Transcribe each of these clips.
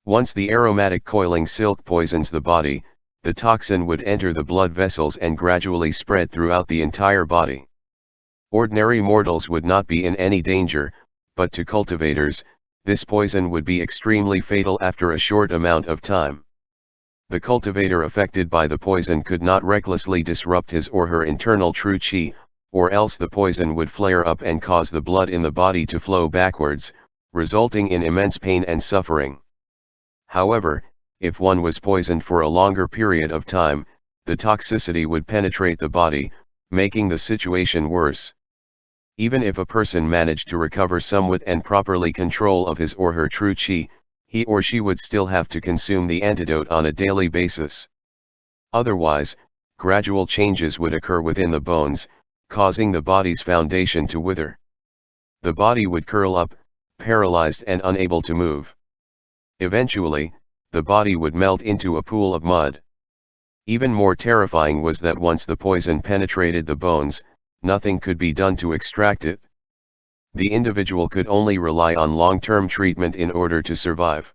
Once the aromatic coiling silk poisons the body, the toxin would enter the blood vessels and gradually spread throughout the entire body. Ordinary mortals would not be in any danger, but to cultivators, this poison would be extremely fatal after a short amount of time. The cultivator affected by the poison could not recklessly disrupt his or her internal true qi, or else the poison would flare up and cause the blood in the body to flow backwards, resulting in immense pain and suffering. However, if one was poisoned for a longer period of time, the toxicity would penetrate the body, making the situation worse. Even if a person managed to recover somewhat and properly control of his or her true qi, he or she would still have to consume the antidote on a daily basis. Otherwise, gradual changes would occur within the bones, causing the body's foundation to wither. The body would curl up, paralyzed and unable to move. Eventually, the body would melt into a pool of mud. Even more terrifying was that once the poison penetrated the bones, nothing could be done to extract it. The individual could only rely on long-term treatment in order to survive.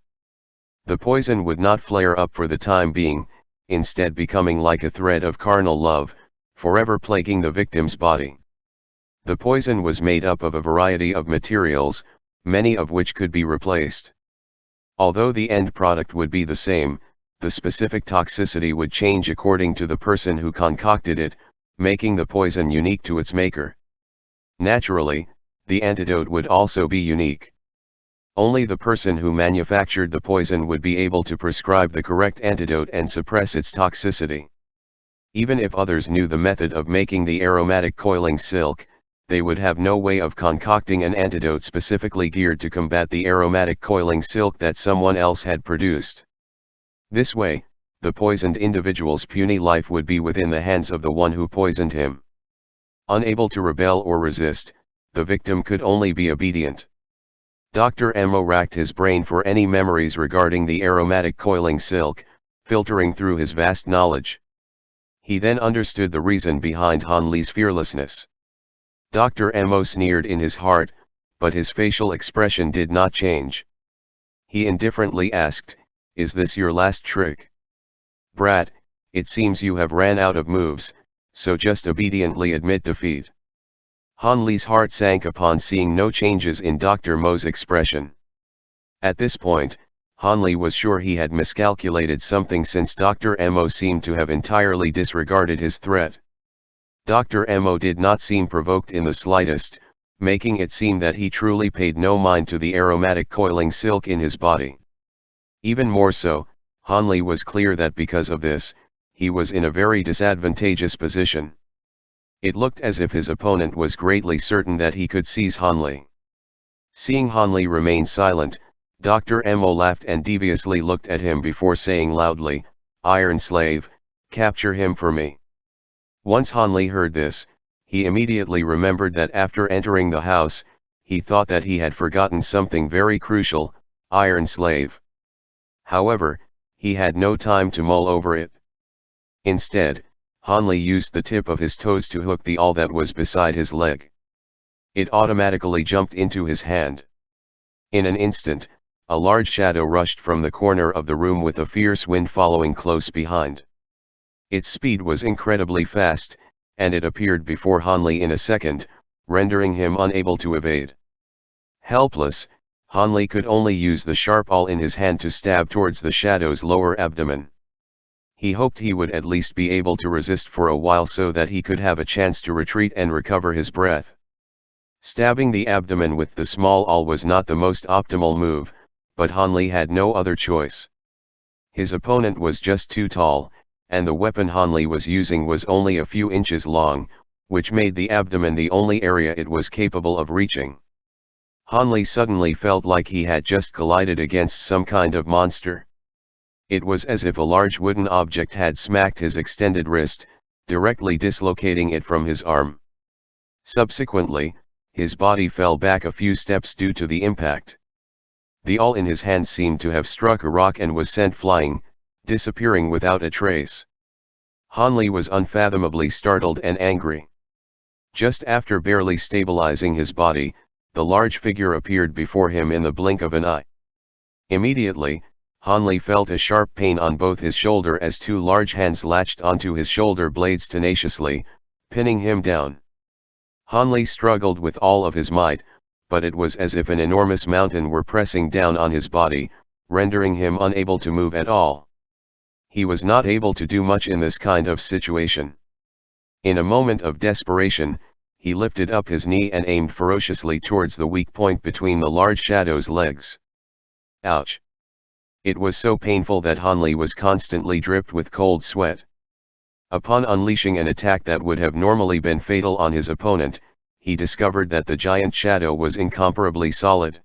The poison would not flare up for the time being, instead becoming like a thread of carnal love, forever plaguing the victim's body. The poison was made up of a variety of materials, many of which could be replaced. Although the end product would be the same, the specific toxicity would change according to the person who concocted it, making the poison unique to its maker. Naturally, the antidote would also be unique. Only the person who manufactured the poison would be able to prescribe the correct antidote and suppress its toxicity. Even if others knew the method of making the aromatic coiling silk, they would have no way of concocting an antidote specifically geared to combat the aromatic coiling silk that someone else had produced. This way, the poisoned individual's puny life would be within the hands of the one who poisoned him. Unable to rebel or resist, the victim could only be obedient. Dr. Mo racked his brain for any memories regarding the aromatic coiling silk, filtering through his vast knowledge. He then understood the reason behind Han Li's fearlessness. Dr. Mo sneered in his heart, but his facial expression did not change. He indifferently asked, "Is this your last trick? Brat, it seems you have ran out of moves, so just obediently admit defeat." Han Li's heart sank upon seeing no changes in Dr. Mo's expression. At this point, Han Li was sure he had miscalculated something since Dr. Mo seemed to have entirely disregarded his threat. Dr. Mo did not seem provoked in the slightest, making it seem that he truly paid no mind to the aromatic coiling silk in his body. Even more so, Han Li was clear that because of this, he was in a very disadvantageous position. It looked as if his opponent was greatly certain that he could seize Han Li. Seeing Han Li remain silent, Dr. Mo laughed and deviously looked at him before saying loudly, "Iron slave, capture him for me." Once Han Li heard this, he immediately remembered that after entering the house, he thought that he had forgotten something very crucial, iron slave. However, he had no time to mull over it. Instead, Han Li used the tip of his toes to hook the awl that was beside his leg. It automatically jumped into his hand. In an instant, a large shadow rushed from the corner of the room with a fierce wind following close behind. Its speed was incredibly fast, and it appeared before Han Li in a second, rendering him unable to evade. Helpless, Han Li could only use the sharp awl in his hand to stab towards the shadow's lower abdomen. He hoped he would at least be able to resist for a while so that he could have a chance to retreat and recover his breath. Stabbing the abdomen with the small awl was not the most optimal move, but Han Li had no other choice. His opponent was just too tall, and the weapon Han Li was using was only a few inches long, which made the abdomen the only area it was capable of reaching. Han Li suddenly felt like he had just collided against some kind of monster. It was as if a large wooden object had smacked his extended wrist, directly dislocating it from his arm. Subsequently, his body fell back a few steps due to the impact. The awl in his hand seemed to have struck a rock and was sent flying, disappearing without a trace. Han Li was unfathomably startled and angry. Just after barely stabilizing his body, the large figure appeared before him in the blink of an eye. Immediately, Han Li felt a sharp pain on both his shoulder as two large hands latched onto his shoulder blades tenaciously, pinning him down. Han Li struggled with all of his might, but it was as if an enormous mountain were pressing down on his body, rendering him unable to move at all. He was not able to do much in this kind of situation. In a moment of desperation, he lifted up his knee and aimed ferociously towards the weak point between the large shadow's legs. Ouch! It was so painful that Han Li was constantly dripped with cold sweat. Upon unleashing an attack that would have normally been fatal on his opponent, he discovered that the giant shadow was incomparably solid.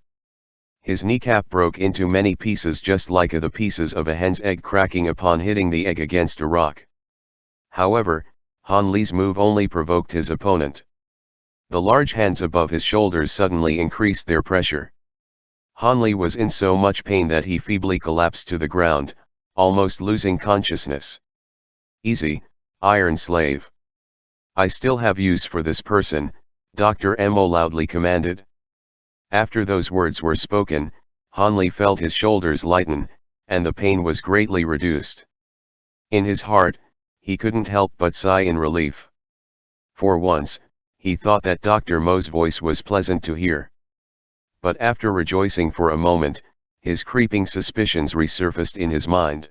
His kneecap broke into many pieces just like the pieces of a hen's egg cracking upon hitting the egg against a rock. However, Han Li's move only provoked his opponent. The large hands above his shoulders suddenly increased their pressure. Han Li was in so much pain that he feebly collapsed to the ground, almost losing consciousness. "Easy, Iron Slave. I still have use for this person," Dr. Mo loudly commanded. After those words were spoken, Han Li felt his shoulders lighten, and the pain was greatly reduced. In his heart, he couldn't help but sigh in relief. For once, he thought that Dr. Mo's voice was pleasant to hear. But after rejoicing for a moment, his creeping suspicions resurfaced in his mind.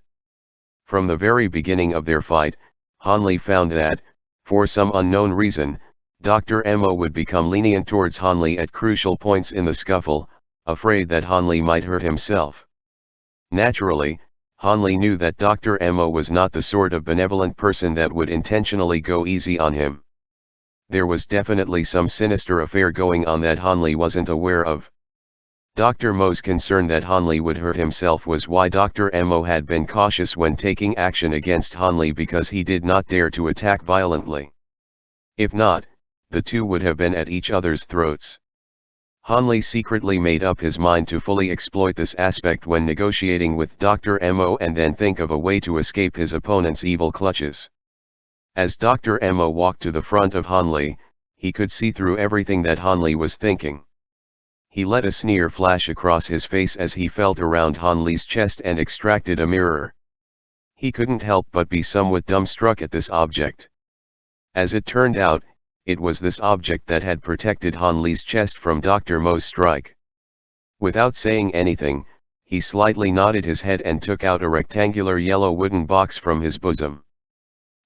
From the very beginning of their fight, Han Li found that, for some unknown reason, Dr. Mo would become lenient towards Han Li at crucial points in the scuffle, afraid that Han Li might hurt himself. Naturally, Han Li knew that Dr. Mo was not the sort of benevolent person that would intentionally go easy on him. There was definitely some sinister affair going on that Han Li wasn't aware of. Dr. Mo's concern that Han Li would hurt himself was why Dr. Mo had been cautious when taking action against Han Li, because he did not dare to attack violently. If not, the two would have been at each other's throats. Han Li secretly made up his mind to fully exploit this aspect when negotiating with Dr. Mo and then think of a way to escape his opponent's evil clutches. As Dr. Mo walked to the front of Han Li, he could see through everything that Han Li was thinking. He let a sneer flash across his face as he felt around Han Li's chest and extracted a mirror. He couldn't help but be somewhat dumbstruck at this object. As it turned out, it was this object that had protected Han Li's chest from Dr. Mo's strike. Without saying anything, he slightly nodded his head and took out a rectangular yellow wooden box from his bosom.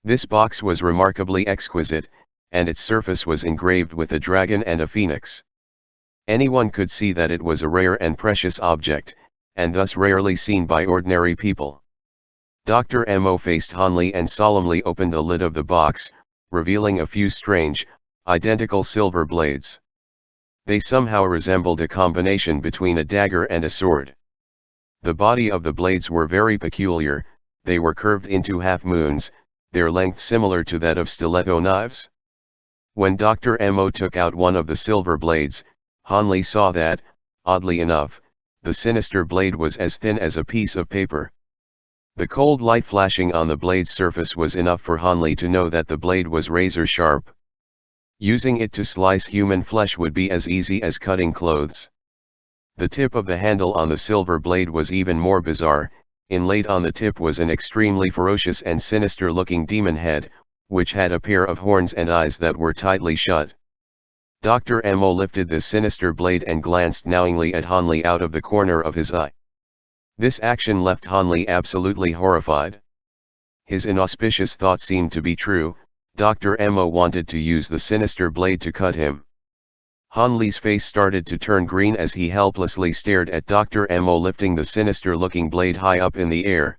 This box was remarkably exquisite, and its surface was engraved with a dragon and a phoenix. Anyone could see that it was a rare and precious object, and thus rarely seen by ordinary people. Dr. Mo faced Han Li and solemnly opened the lid of the box, revealing a few strange, identical silver blades. They somehow resembled a combination between a dagger and a sword. The body of the blades were very peculiar, they were curved into half moons, their length similar to that of stiletto knives. When Dr. Mo took out one of the silver blades, Han Li saw that, oddly enough, the sinister blade was as thin as a piece of paper. The cold light flashing on the blade's surface was enough for Han Li to know that the blade was razor sharp. Using it to slice human flesh would be as easy as cutting clothes. The tip of the handle on the silver blade was even more bizarre. Inlaid on the tip was an extremely ferocious and sinister-looking demon head, which had a pair of horns and eyes that were tightly shut. Dr. Mo lifted the sinister blade and glanced knowingly at Han Li out of the corner of his eye. This action left Han Li absolutely horrified. His inauspicious thought seemed to be true. Dr. Mo wanted to use the sinister blade to cut him. Han Li's face started to turn green as he helplessly stared at Dr. Mo lifting the sinister-looking blade high up in the air.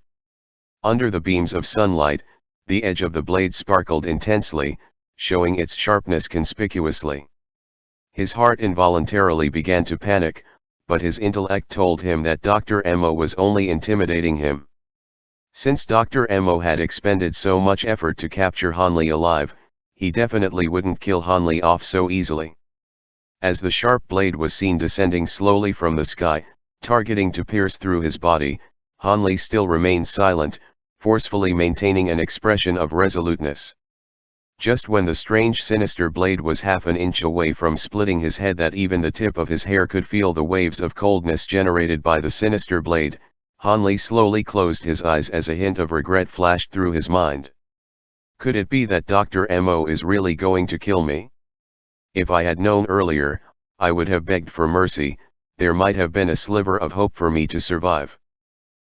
Under the beams of sunlight, the edge of the blade sparkled intensely, showing its sharpness conspicuously. His heart involuntarily began to panic, but his intellect told him that Dr. Mo was only intimidating him. Since Dr. Mo had expended so much effort to capture Han Li alive, he definitely wouldn't kill Han Li off so easily. As the sharp blade was seen descending slowly from the sky, targeting to pierce through his body, Han Li still remained silent, forcefully maintaining an expression of resoluteness. Just when the strange sinister blade was half an inch away from splitting his head that even the tip of his hair could feel the waves of coldness generated by the sinister blade, Han Li slowly closed his eyes as a hint of regret flashed through his mind. Could it be that Dr. Mo is really going to kill me? If I had known earlier, I would have begged for mercy. There might have been a sliver of hope for me to survive.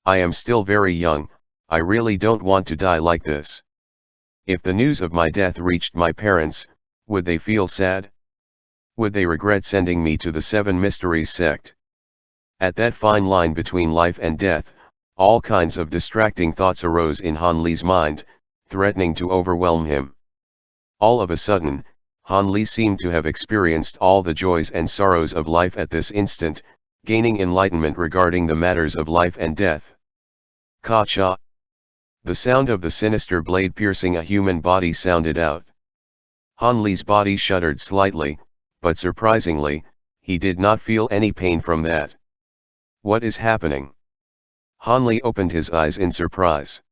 I am still very young, I really don't want to die like this. If the news of my death reached my parents, would they feel sad? Would they regret sending me to the Seven Mysteries sect? At that fine line between life and death, all kinds of distracting thoughts arose in Han Li's mind, threatening to overwhelm him. All of a sudden, Han Li seemed to have experienced all the joys and sorrows of life at this instant, gaining enlightenment regarding the matters of life and death. Ka-cha! The sound of the sinister blade piercing a human body sounded out. Han Li's body shuddered slightly, but surprisingly, he did not feel any pain from that. What is happening? Han Li opened his eyes in surprise.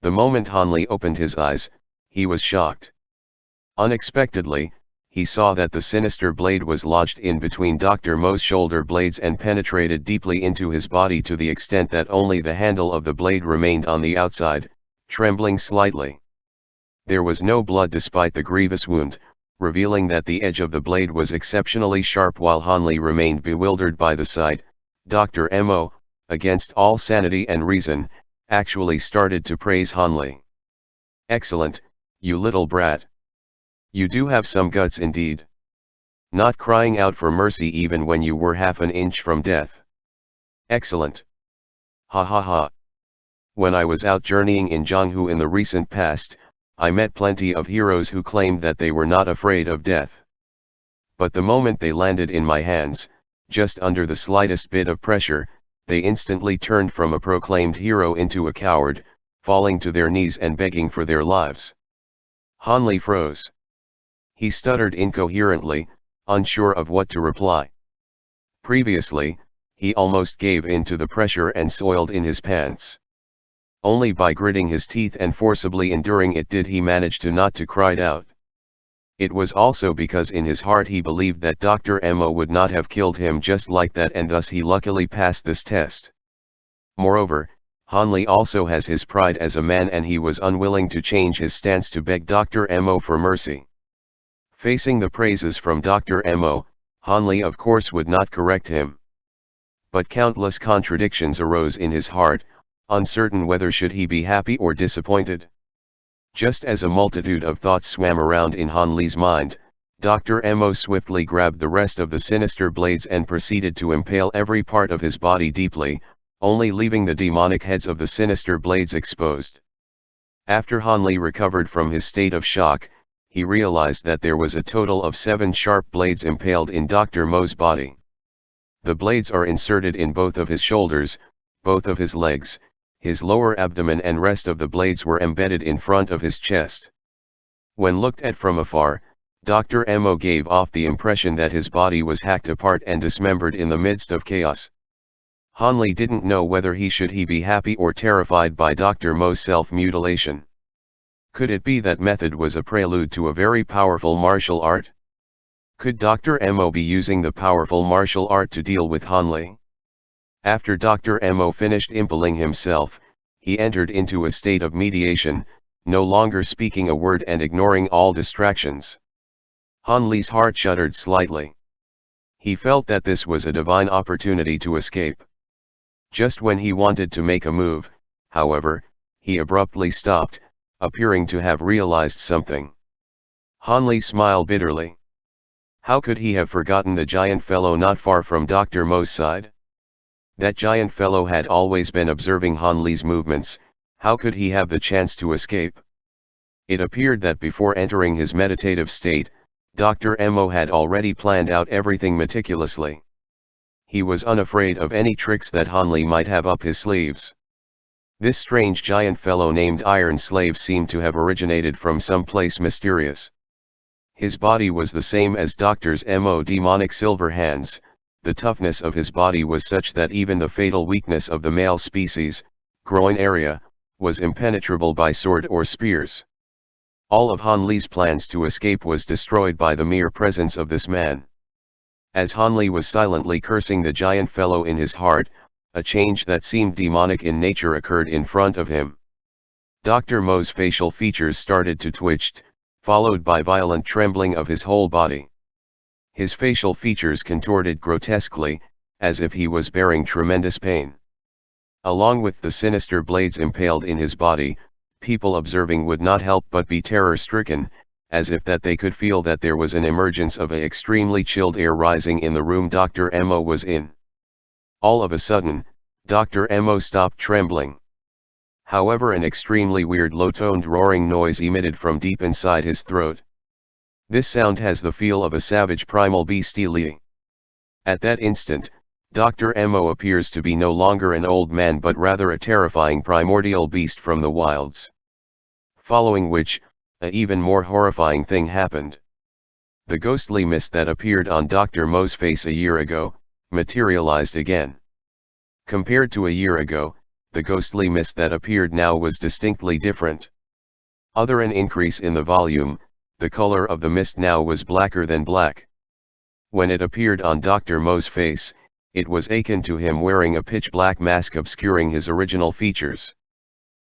The moment Han Li opened his eyes, he was shocked. Unexpectedly, he saw that the sinister blade was lodged in between Dr. Mo's shoulder blades and penetrated deeply into his body to the extent that only the handle of the blade remained on the outside, trembling slightly. There was no blood despite the grievous wound, revealing that the edge of the blade was exceptionally sharp. While Han Li remained bewildered by the sight, Dr. Mo, against all sanity and reason, actually started to praise Han Li. "Excellent, you little brat. You do have some guts indeed. Not crying out for mercy even when you were half an inch from death. Excellent. Ha ha ha. When I was out journeying in Jiang Hu in the recent past, I met plenty of heroes who claimed that they were not afraid of death. But the moment they landed in my hands, just under the slightest bit of pressure, they instantly turned from a proclaimed hero into a coward, falling to their knees and begging for their lives." Han Li froze. He stuttered incoherently, unsure of what to reply. Previously, he almost gave in to the pressure and soiled in his pants. Only by gritting his teeth and forcibly enduring it did he manage to not to cry out. It was also because in his heart he believed that Dr. Mo would not have killed him just like that, and thus he luckily passed this test. Moreover, Han Li also has his pride as a man, and he was unwilling to change his stance to beg Dr. Mo for mercy. Facing the praises from Dr. Mo, Han Li of course would not correct him. But countless contradictions arose in his heart, uncertain whether should he be happy or disappointed. Just as a multitude of thoughts swam around in Han Li's mind, Dr. Mo swiftly grabbed the rest of the sinister blades and proceeded to impale every part of his body deeply, only leaving the demonic heads of the sinister blades exposed. After Han Li recovered from his state of shock, he realized that there was a total of 7 sharp blades impaled in Dr. Mo's body. The blades are inserted in both of his shoulders, both of his legs, his lower abdomen, and rest of the blades were embedded in front of his chest. When looked at from afar, Dr. Mo gave off the impression that his body was hacked apart and dismembered in the midst of chaos. Han Li didn't know whether he should be happy or terrified by Dr. Mo's self-mutilation. Could it be that method was a prelude to a very powerful martial art? Could Dr. Mo be using the powerful martial art to deal with Han Li? After Dr. Mo finished impaling himself, he entered into a state of mediation, no longer speaking a word and ignoring all distractions. Han Li's heart shuddered slightly. He felt that this was a divine opportunity to escape. Just when he wanted to make a move, however, he abruptly stopped, appearing to have realized something. Han Li smiled bitterly. How could he have forgotten the giant fellow not far from Dr. Mo's side? That giant fellow had always been observing Han Li's movements. How could he have the chance to escape? It appeared that before entering his meditative state, Dr. Mo had already planned out everything meticulously. He was unafraid of any tricks that Han Li might have up his sleeves. This strange giant fellow named Iron Slave seemed to have originated from some place mysterious. His body was the same as Dr. Mo's demonic silver hands. The toughness of his body was such that even the fatal weakness of the male species, groin area, was impenetrable by sword or spears. All of Han Li's plans to escape was destroyed by the mere presence of this man. As Han Li was silently cursing the giant fellow in his heart, a change that seemed demonic in nature occurred in front of him. Dr. Mo's facial features started to twitch, followed by violent trembling of his whole body. His facial features contorted grotesquely, as if he was bearing tremendous pain. Along with the sinister blades impaled in his body, people observing would not help but be terror-stricken, as if that they could feel that there was an emergence of a extremely chilled air rising in the room Dr. Mo was in. All of a sudden, Dr. Mo stopped trembling. However, an extremely weird low-toned roaring noise emitted from deep inside his throat. This sound has the feel of a savage primal bestiality. At that instant, Dr. Mo appears to be no longer an old man but rather a terrifying primordial beast from the wilds. Following which, an even more horrifying thing happened. The ghostly mist that appeared on Dr. Mo's face a year ago, materialized again. Compared to a year ago, the ghostly mist that appeared now was distinctly different. Other an increase in the volume, the color of the mist now was blacker than black. When it appeared on Dr. Mo's face, it was akin to him wearing a pitch-black mask obscuring his original features.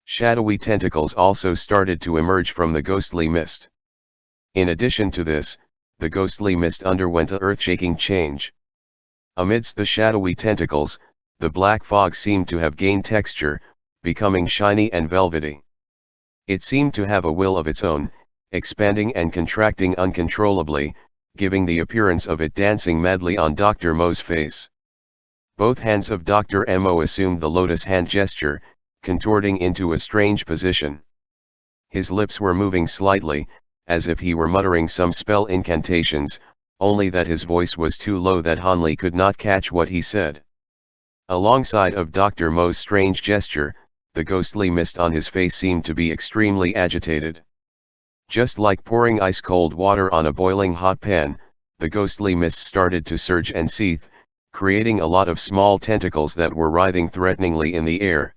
Shadowy tentacles also started to emerge from the ghostly mist. In addition to this, the ghostly mist underwent a earth-shaking change. Amidst the shadowy tentacles, the black fog seemed to have gained texture, becoming shiny and velvety. It seemed to have a will of its own, expanding and contracting uncontrollably, giving the appearance of it dancing madly on Dr. Mo's face. Both hands of Dr. Mo assumed the lotus hand gesture, contorting into a strange position. His lips were moving slightly, as if he were muttering some spell incantations, only that his voice was too low that Hanli could not catch what he said. Alongside of Dr. Mo's strange gesture, the ghostly mist on his face seemed to be extremely agitated. Just like pouring ice-cold water on a boiling hot pan, the ghostly mist started to surge and seethe, creating a lot of small tentacles that were writhing threateningly in the air.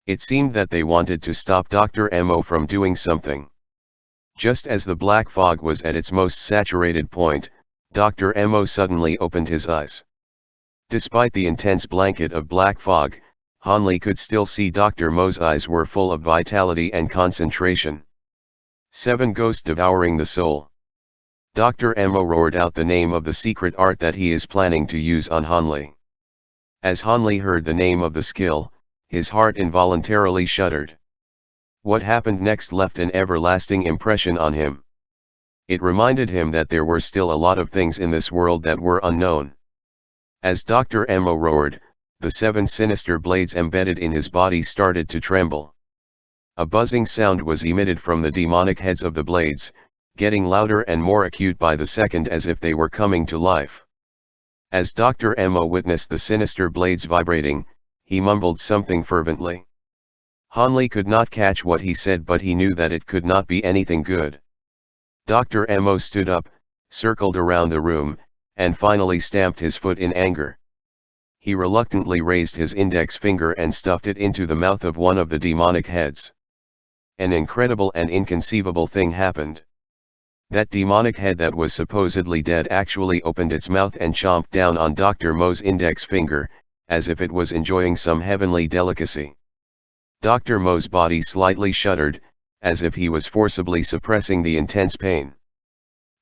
It seemed that they wanted to stop Dr. Mo from doing something. Just as the black fog was at its most saturated point, Dr. Mo suddenly opened his eyes. Despite the intense blanket of black fog, Hanli could still see Dr. Mo's eyes were full of vitality and concentration. 7 Ghost devouring the soul. Dr. Mo roared out the name of the secret art that he is planning to use on Hanli. As Hanli heard the name of the skill, his heart involuntarily shuddered. What happened next left an everlasting impression on him. It reminded him that there were still a lot of things in this world that were unknown. As Dr. Mo roared, the 7 sinister blades embedded in his body started to tremble. A buzzing sound was emitted from the demonic heads of the blades, getting louder and more acute by the second as if they were coming to life. As Dr. Mo witnessed the sinister blades vibrating, he mumbled something fervently. Hanli could not catch what he said, but he knew that it could not be anything good. Dr. Mo stood up, circled around the room, and finally stamped his foot in anger. He reluctantly raised his index finger and stuffed it into the mouth of one of the demonic heads. An incredible and inconceivable thing happened. That demonic head that was supposedly dead actually opened its mouth and chomped down on Dr. Mo's index finger, as if it was enjoying some heavenly delicacy. Dr. Mo's body slightly shuddered, as if he was forcibly suppressing the intense pain.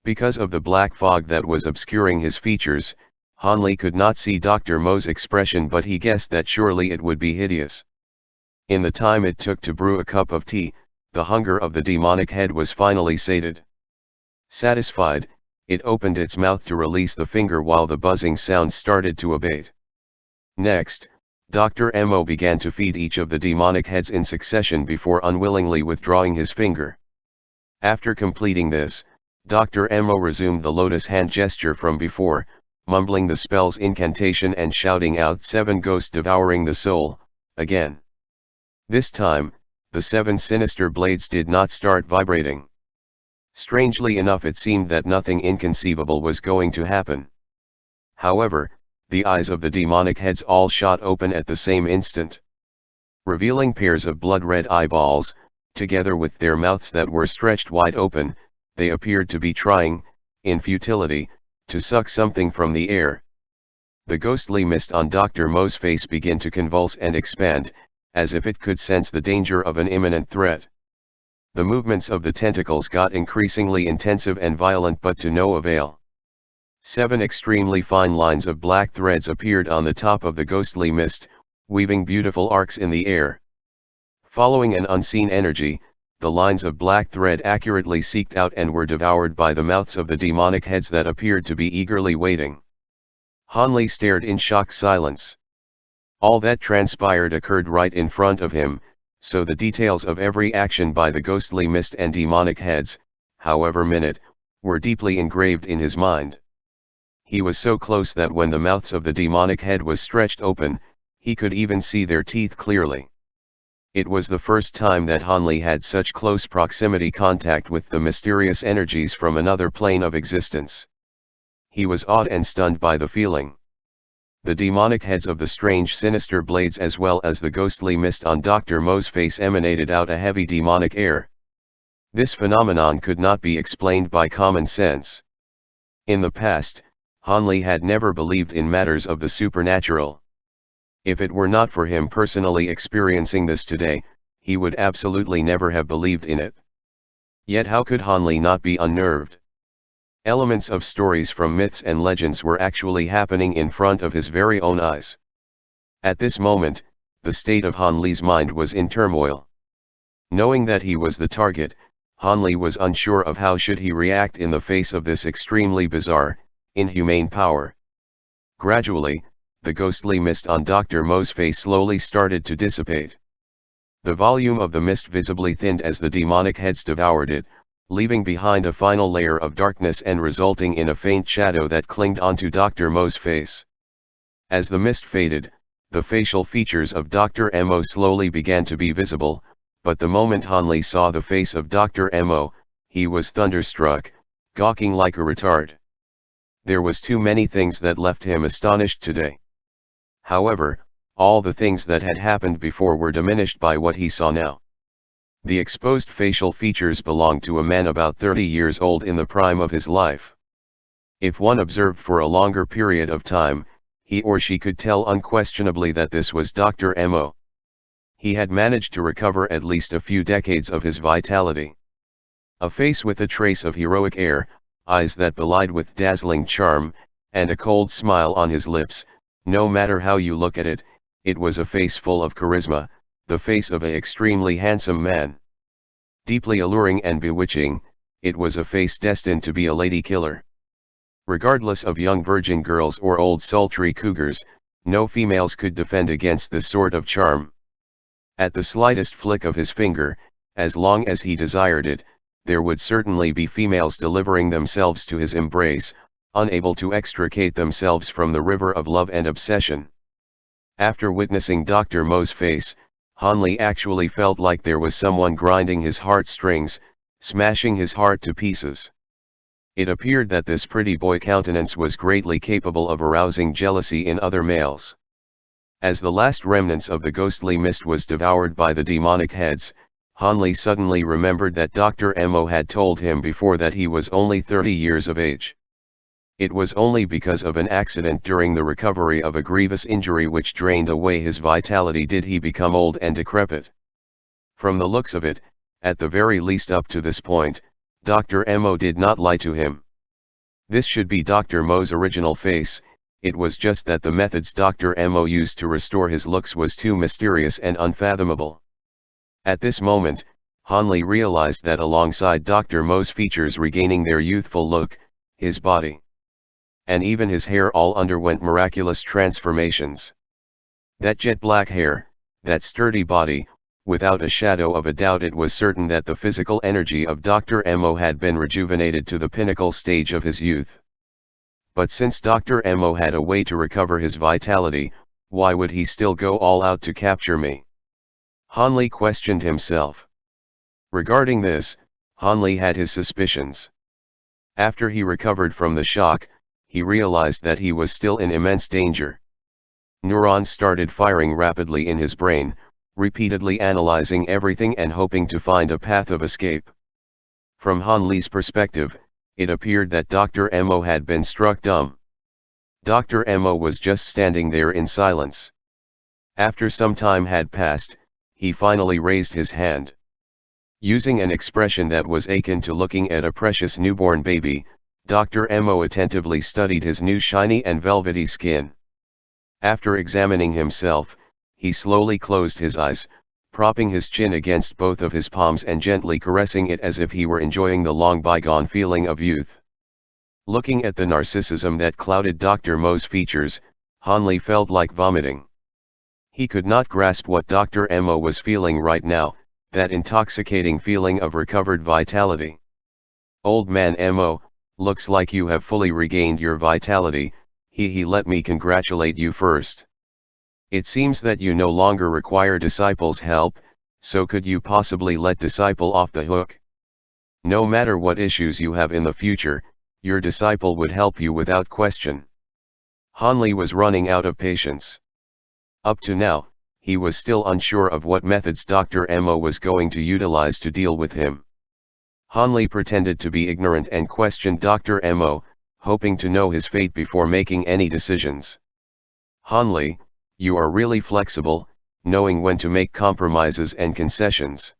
Because of the black fog that was obscuring his features, Hanli could not see Dr. Mo's expression, but he guessed that surely it would be hideous. In the time it took to brew a cup of tea, the hunger of the demonic head was finally sated. Satisfied, it opened its mouth to release the finger while the buzzing sound started to abate. Next, Dr. Mo began to feed each of the demonic heads in succession before unwillingly withdrawing his finger. After completing this, Dr. Mo resumed the lotus hand gesture from before, mumbling the spell's incantation and shouting out 7 Ghost devouring the soul, again. This time, the 7 sinister blades did not start vibrating. Strangely enough, it seemed that nothing inconceivable was going to happen. However, the eyes of the demonic heads all shot open at the same instant. Revealing pairs of blood-red eyeballs, together with their mouths that were stretched wide open, they appeared to be trying, in futility, to suck something from the air. The ghostly mist on Dr. Mo's face began to convulse and expand, as if it could sense the danger of an imminent threat. The movements of the tentacles got increasingly intensive and violent, but to no avail. 7 extremely fine lines of black threads appeared on the top of the ghostly mist, weaving beautiful arcs in the air. Following an unseen energy, the lines of black thread accurately seeked out and were devoured by the mouths of the demonic heads that appeared to be eagerly waiting. Han Li stared in shocked silence. All that transpired occurred right in front of him, so the details of every action by the ghostly mist and demonic heads, however minute, were deeply engraved in his mind. He was so close that when the mouths of the demonic head was stretched open, he could even see their teeth clearly. It was the first time that Han Li had such close proximity contact with the mysterious energies from another plane of existence. He was awed and stunned by the feeling. The demonic heads of the strange sinister blades as well as the ghostly mist on Dr. Mo's face emanated out a heavy demonic air. This phenomenon could not be explained by common sense. In the past, Han Li had never believed in matters of the supernatural. If it were not for him personally experiencing this today, he would absolutely never have believed in it. Yet how could Han Li not be unnerved? Elements of stories from myths and legends were actually happening in front of his very own eyes. At this moment, the state of Han Li's mind was in turmoil. Knowing that he was the target, Han Li was unsure of how should he react in the face of this extremely bizarre, inhumane power. Gradually, the ghostly mist on Dr. Mo's face slowly started to dissipate. The volume of the mist visibly thinned as the demonic heads devoured it, leaving behind a final layer of darkness and resulting in a faint shadow that clinged onto Dr. Mo's face. As the mist faded, the facial features of Dr. Mo slowly began to be visible, but the moment Han Li saw the face of Dr. Mo, he was thunderstruck, gawking like a retard. There was too many things that left him astonished today. However, all the things that had happened before were diminished by what he saw now. The exposed facial features belonged to a man about 30 years old in the prime of his life. If one observed for a longer period of time, he or she could tell unquestionably that this was Dr. Mo. He had managed to recover at least a few decades of his vitality. A face with a trace of heroic air, eyes that belied with dazzling charm, and a cold smile on his lips. No matter how you look at it, it was a face full of charisma, the face of an extremely handsome man. Deeply alluring and bewitching, it was a face destined to be a lady killer. Regardless of young virgin girls or old sultry cougars, no females could defend against this sort of charm. At the slightest flick of his finger, as long as he desired it, there would certainly be females delivering themselves to his embrace, unable to extricate themselves from the river of love and obsession. After witnessing Dr. Mo's face, Han Li actually felt like there was someone grinding his heartstrings, smashing his heart to pieces. It appeared that this pretty boy countenance was greatly capable of arousing jealousy in other males. As the last remnants of the ghostly mist was devoured by the demonic heads, Han Li suddenly remembered that Dr. Mo had told him before that he was only 30 years of age. It was only because of an accident during the recovery of a grievous injury which drained away his vitality did he become old and decrepit. From the looks of it, at the very least up to this point, Dr. Mo did not lie to him. This should be Dr. Mo's original face, it was just that the methods Dr. Mo used to restore his looks was too mysterious and unfathomable. At this moment, Han Li realized that alongside Dr. Mo's features regaining their youthful look, his body and even his hair all underwent miraculous transformations. That jet black hair, that sturdy body, without a shadow of a doubt it was certain that the physical energy of Dr. Mo had been rejuvenated to the pinnacle stage of his youth. But since Dr. Mo had a way to recover his vitality, why would he still go all out to capture me? Han Li questioned himself. Regarding this, Han Li had his suspicions. After he recovered from the shock, he realized that he was still in immense danger. Neurons started firing rapidly in his brain, repeatedly analyzing everything and hoping to find a path of escape. From Han Li's perspective, it appeared that Dr. Mo had been struck dumb. Dr. Mo was just standing there in silence. After some time had passed, he finally raised his hand. Using an expression that was akin to looking at a precious newborn baby, Dr. Mo attentively studied his new shiny and velvety skin. After examining himself, he slowly closed his eyes, propping his chin against both of his palms and gently caressing it as if he were enjoying the long bygone feeling of youth. Looking at the narcissism that clouded Dr. Mo's features, Hanli felt like vomiting. He could not grasp what Dr. Mo was feeling right now, that intoxicating feeling of recovered vitality. "Old man Mo, looks like you have fully regained your vitality. Let me congratulate you first. It seems that you no longer require Disciple's help, so could you possibly let Disciple off the hook? No matter what issues you have in the future, your Disciple would help you without question." Hanli was running out of patience. Up to now, he was still unsure of what methods Dr. Mo was going to utilize to deal with him. Hanli pretended to be ignorant and questioned Dr. Mo, hoping to know his fate before making any decisions. "Hanli, you are really flexible, knowing when to make compromises and concessions.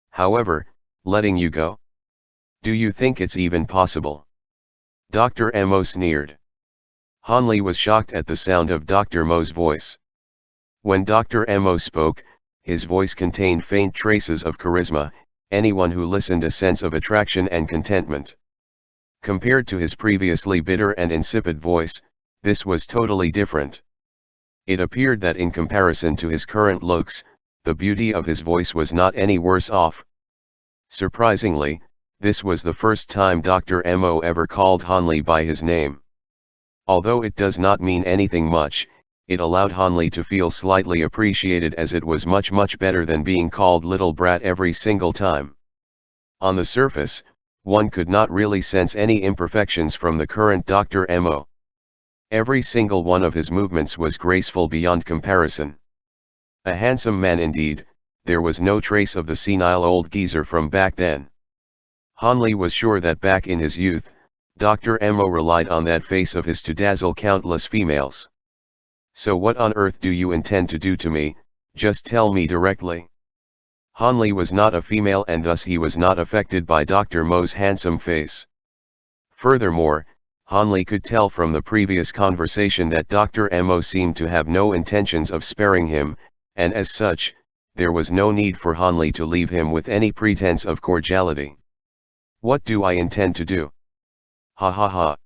However, letting you go? Do you think it's even possible?" Dr. Mo sneered. Hanli was shocked at the sound of Dr. Mo's voice. When Dr. Mo spoke, his voice contained faint traces of charisma, anyone who listened a sense of attraction and contentment. Compared to his previously bitter and insipid voice, this was totally different. It appeared that in comparison to his current looks, the beauty of his voice was not any worse off. Surprisingly, this was the first time Dr. Mo ever called Hanli by his name. Although it does not mean anything much, it allowed Hanli to feel slightly appreciated, as it was much better than being called little brat every single time. On the surface, one could not really sense any imperfections from the current Dr. Mo. Every single one of his movements was graceful beyond comparison. A handsome man indeed, there was no trace of the senile old geezer from back then. Hanli was sure that back in his youth, Dr. Mo relied on that face of his to dazzle countless females. "So what on earth do you intend to do to me? Just tell me directly." Hanli was not a female, and thus he was not affected by Dr. Mo's handsome face. Furthermore, Hanli could tell from the previous conversation that Dr. Mo seemed to have no intentions of sparing him, and as such, there was no need for Hanli to leave him with any pretense of cordiality. "What do I intend to do? Ha ha ha."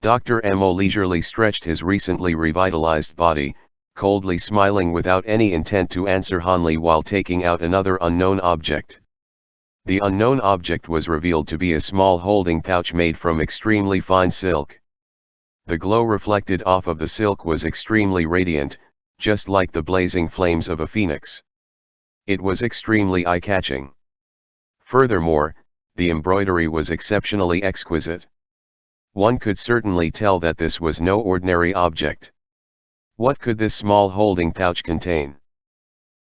Dr. Mo leisurely stretched his recently revitalized body, coldly smiling without any intent to answer Hanli while taking out another unknown object. The unknown object was revealed to be a small holding pouch made from extremely fine silk. The glow reflected off of the silk was extremely radiant, just like the blazing flames of a phoenix. It was extremely eye-catching. Furthermore, the embroidery was exceptionally exquisite. One could certainly tell that this was no ordinary object. What could this small holding pouch contain?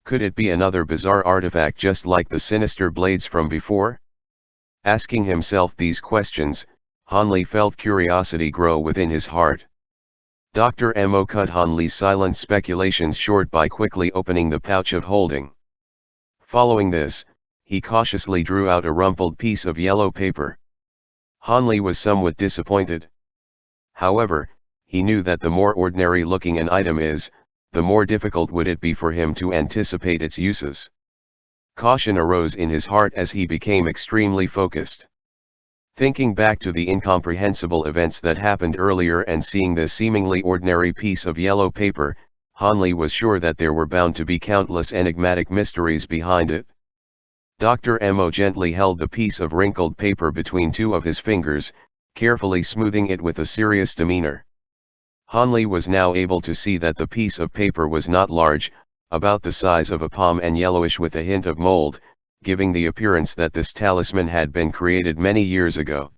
Could it be another bizarre artifact just like the sinister blades from before? Asking himself these questions, Hanli felt curiosity grow within his heart. Dr. Mo cut Hanli's silent speculations short by quickly opening the pouch of holding. Following this, he cautiously drew out a rumpled piece of yellow paper. Hanli was somewhat disappointed. However, he knew that the more ordinary looking an item is, the more difficult would it be for him to anticipate its uses. Caution arose in his heart as he became extremely focused. Thinking back to the incomprehensible events that happened earlier and seeing this seemingly ordinary piece of yellow paper, Hanli was sure that there were bound to be countless enigmatic mysteries behind it. Dr. Mo gently held the piece of wrinkled paper between two of his fingers, carefully smoothing it with a serious demeanor. Hanli was now able to see that the piece of paper was not large, about the size of a palm and yellowish with a hint of mold, giving the appearance that this talisman had been created many years ago.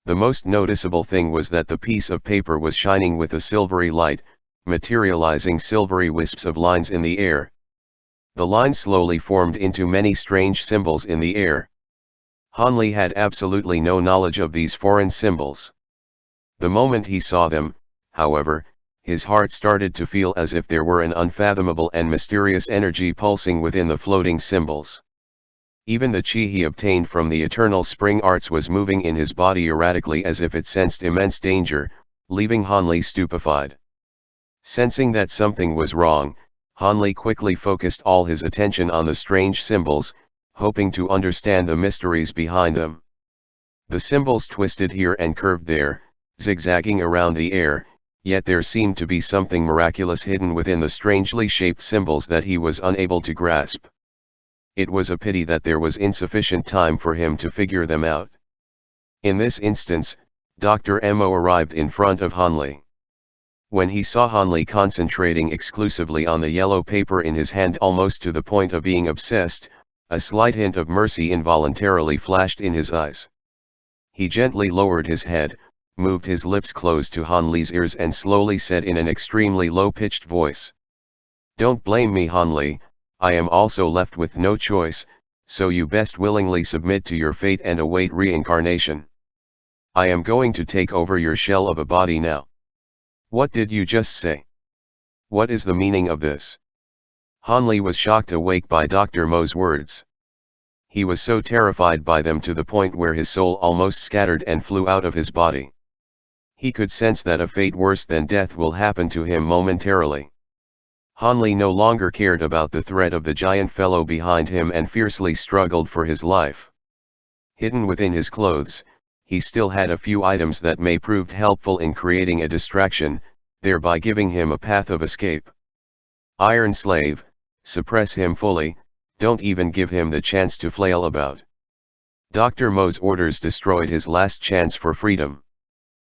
The most noticeable thing was that the piece of paper was shining with a silvery light, materializing silvery wisps of lines in the air. The lines slowly formed into many strange symbols in the air. Hanli had absolutely no knowledge of these foreign symbols. The moment he saw them, however, his heart started to feel as if there were an unfathomable and mysterious energy pulsing within the floating symbols. Even the chi he obtained from the eternal spring arts was moving in his body erratically as if it sensed immense danger, leaving Hanli stupefied. Sensing that something was wrong, Hanli quickly focused all his attention on the strange symbols, hoping to understand the mysteries behind them. The symbols twisted here and curved there, zigzagging around the air, yet there seemed to be something miraculous hidden within the strangely shaped symbols that he was unable to grasp. It was a pity that there was insufficient time for him to figure them out. In this instance, Dr. Mo arrived in front of Hanli. When he saw Hanli concentrating exclusively on the yellow paper in his hand almost to the point of being obsessed, a slight hint of mercy involuntarily flashed in his eyes. He gently lowered his head, moved his lips close to Hanli's ears and slowly said in an extremely low-pitched voice, "Don't blame me, Hanli, I am also left with no choice, so you best willingly submit to your fate and await reincarnation. I am going to take over your shell of a body now." "What did you just say? What is the meaning of this?" Hanli was shocked awake by Dr. Mo's words. He was so terrified by them to the point where his soul almost scattered and flew out of his body. He could sense that a fate worse than death will happen to him momentarily. Hanli no longer cared about the threat of the giant fellow behind him and fiercely struggled for his life. Hidden within his clothes, he still had a few items that may prove helpful in creating a distraction, thereby giving him a path of escape. Iron Slave, suppress him fully, don't even give him the chance to flail about. Dr. Mo's orders destroyed his last chance for freedom.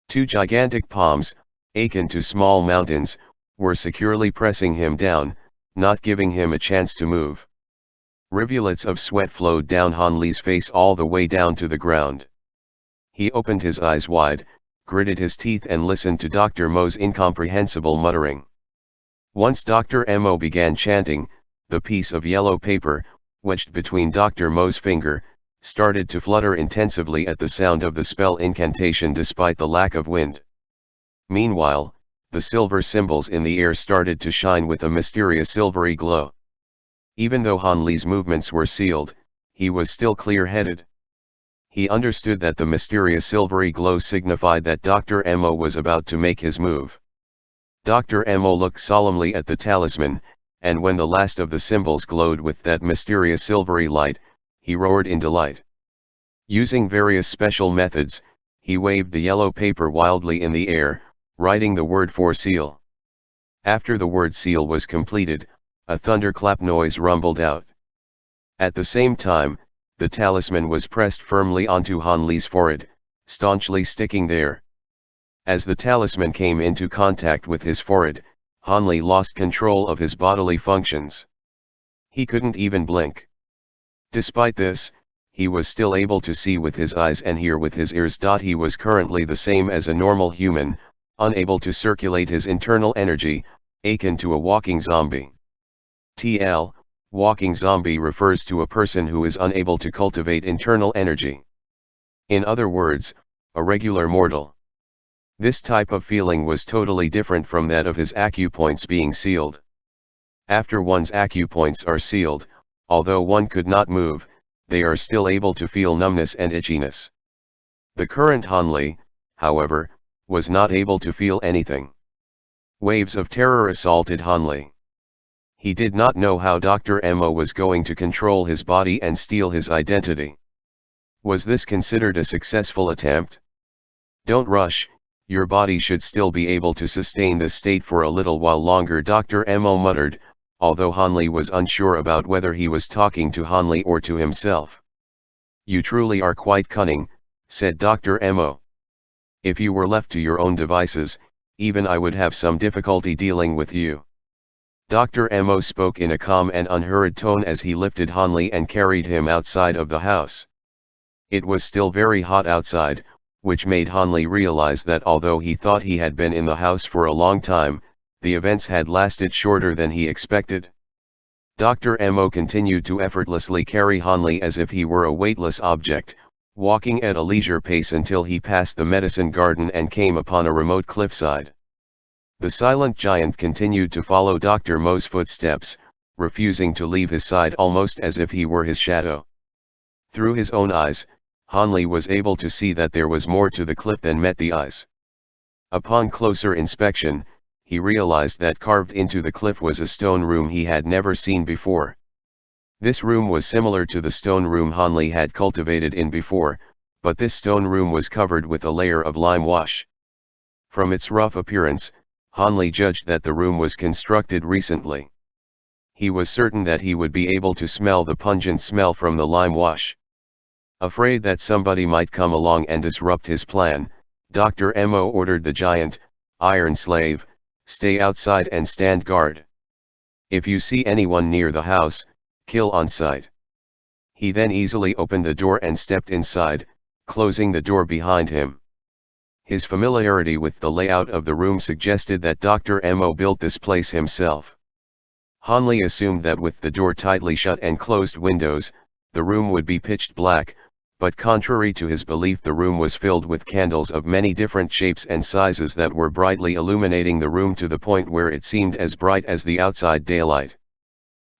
Two gigantic palms, akin to small mountains, were securely pressing him down, not giving him a chance to move. Rivulets of sweat flowed down Hanli's face all the way down to the ground. He opened his eyes wide, gritted his teeth and listened to Dr. Mo's incomprehensible muttering. Once Dr. Mo began chanting, the piece of yellow paper, wedged between Dr. Mo's finger, started to flutter intensively at the sound of the spell incantation despite the lack of wind. Meanwhile, the silver symbols in the air started to shine with a mysterious silvery glow. Even though Hanli's movements were sealed, he was still clear-headed. He understood that the mysterious silvery glow signified that Dr. Mo was about to make his move. Dr. Mo looked solemnly at the talisman, and when the last of the symbols glowed with that mysterious silvery light, he roared in delight. Using various special methods, he waved the yellow paper wildly in the air, writing the word for seal. After the word seal was completed, a thunderclap noise rumbled out. At the same time, the talisman was pressed firmly onto Hanli's forehead, staunchly sticking there. As the talisman came into contact with his forehead, Hanli lost control of his bodily functions. He couldn't even blink. Despite this, he was still able to see with his eyes and hear with his ears. He was currently the same as a normal human, unable to circulate his internal energy, akin to a walking zombie. TL, walking zombie refers to a person who is unable to cultivate internal energy. In other words, a regular mortal. This type of feeling was totally different from that of his acupoints being sealed. After one's acupoints are sealed, although one could not move, they are still able to feel numbness and itchiness. The current Hanli, however, was not able to feel anything. Waves of terror assaulted Hanli. He did not know how Dr. Mo was going to control his body and steal his identity. Was this considered a successful attempt? Don't rush, your body should still be able to sustain this state for a little while longer, Dr. Mo muttered, although Hanli was unsure about whether he was talking to Hanli or to himself. You truly are quite cunning, said Dr. Mo. If you were left to your own devices, even I would have some difficulty dealing with you. Dr. Mo spoke in a calm and unhurried tone as he lifted Hanli and carried him outside of the house. It was still very hot outside, which made Hanli realize that although he thought he had been in the house for a long time, the events had lasted shorter than he expected. Dr. Mo continued to effortlessly carry Hanli as if he were a weightless object, walking at a leisure pace until he passed the medicine garden and came upon a remote cliffside. The silent giant continued to follow Dr. Mo's footsteps, refusing to leave his side almost as if he were his shadow. Through his own eyes, Hanli was able to see that there was more to the cliff than met the eyes. Upon closer inspection, he realized that carved into the cliff was a stone room he had never seen before. This room was similar to the stone room Hanli had cultivated in before, but this stone room was covered with a layer of lime wash. From its rough appearance, Hanli judged that the room was constructed recently. He was certain that he would be able to smell the pungent smell from the lime wash. Afraid that somebody might come along and disrupt his plan, Dr. Mo ordered the giant, Iron Slave, stay outside and stand guard. If you see anyone near the house, kill on sight. He then easily opened the door and stepped inside, closing the door behind him. His familiarity with the layout of the room suggested that Dr. Mo built this place himself. Hanli assumed that with the door tightly shut and closed windows, the room would be pitch black, but contrary to his belief, the room was filled with candles of many different shapes and sizes that were brightly illuminating the room to the point where it seemed as bright as the outside daylight.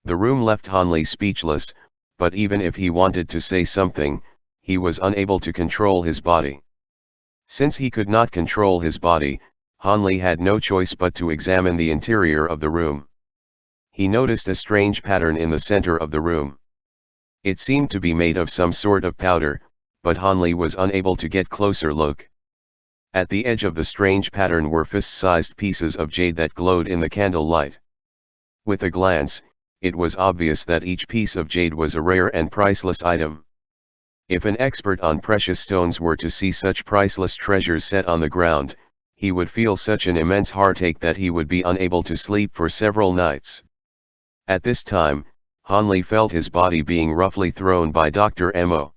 The room left Hanli speechless, but even if he wanted to say something, he was unable to control his body. Since he could not control his body, Hanli had no choice but to examine the interior of the room. He noticed a strange pattern in the center of the room. It seemed to be made of some sort of powder, but Hanli was unable to get closer look. At the edge of the strange pattern were fist-sized pieces of jade that glowed in the candle light. With a glance, it was obvious that each piece of jade was a rare and priceless item. If an expert on precious stones were to see such priceless treasures set on the ground, he would feel such an immense heartache that he would be unable to sleep for several nights. At this time, Hanli felt his body being roughly thrown by Dr. Mo.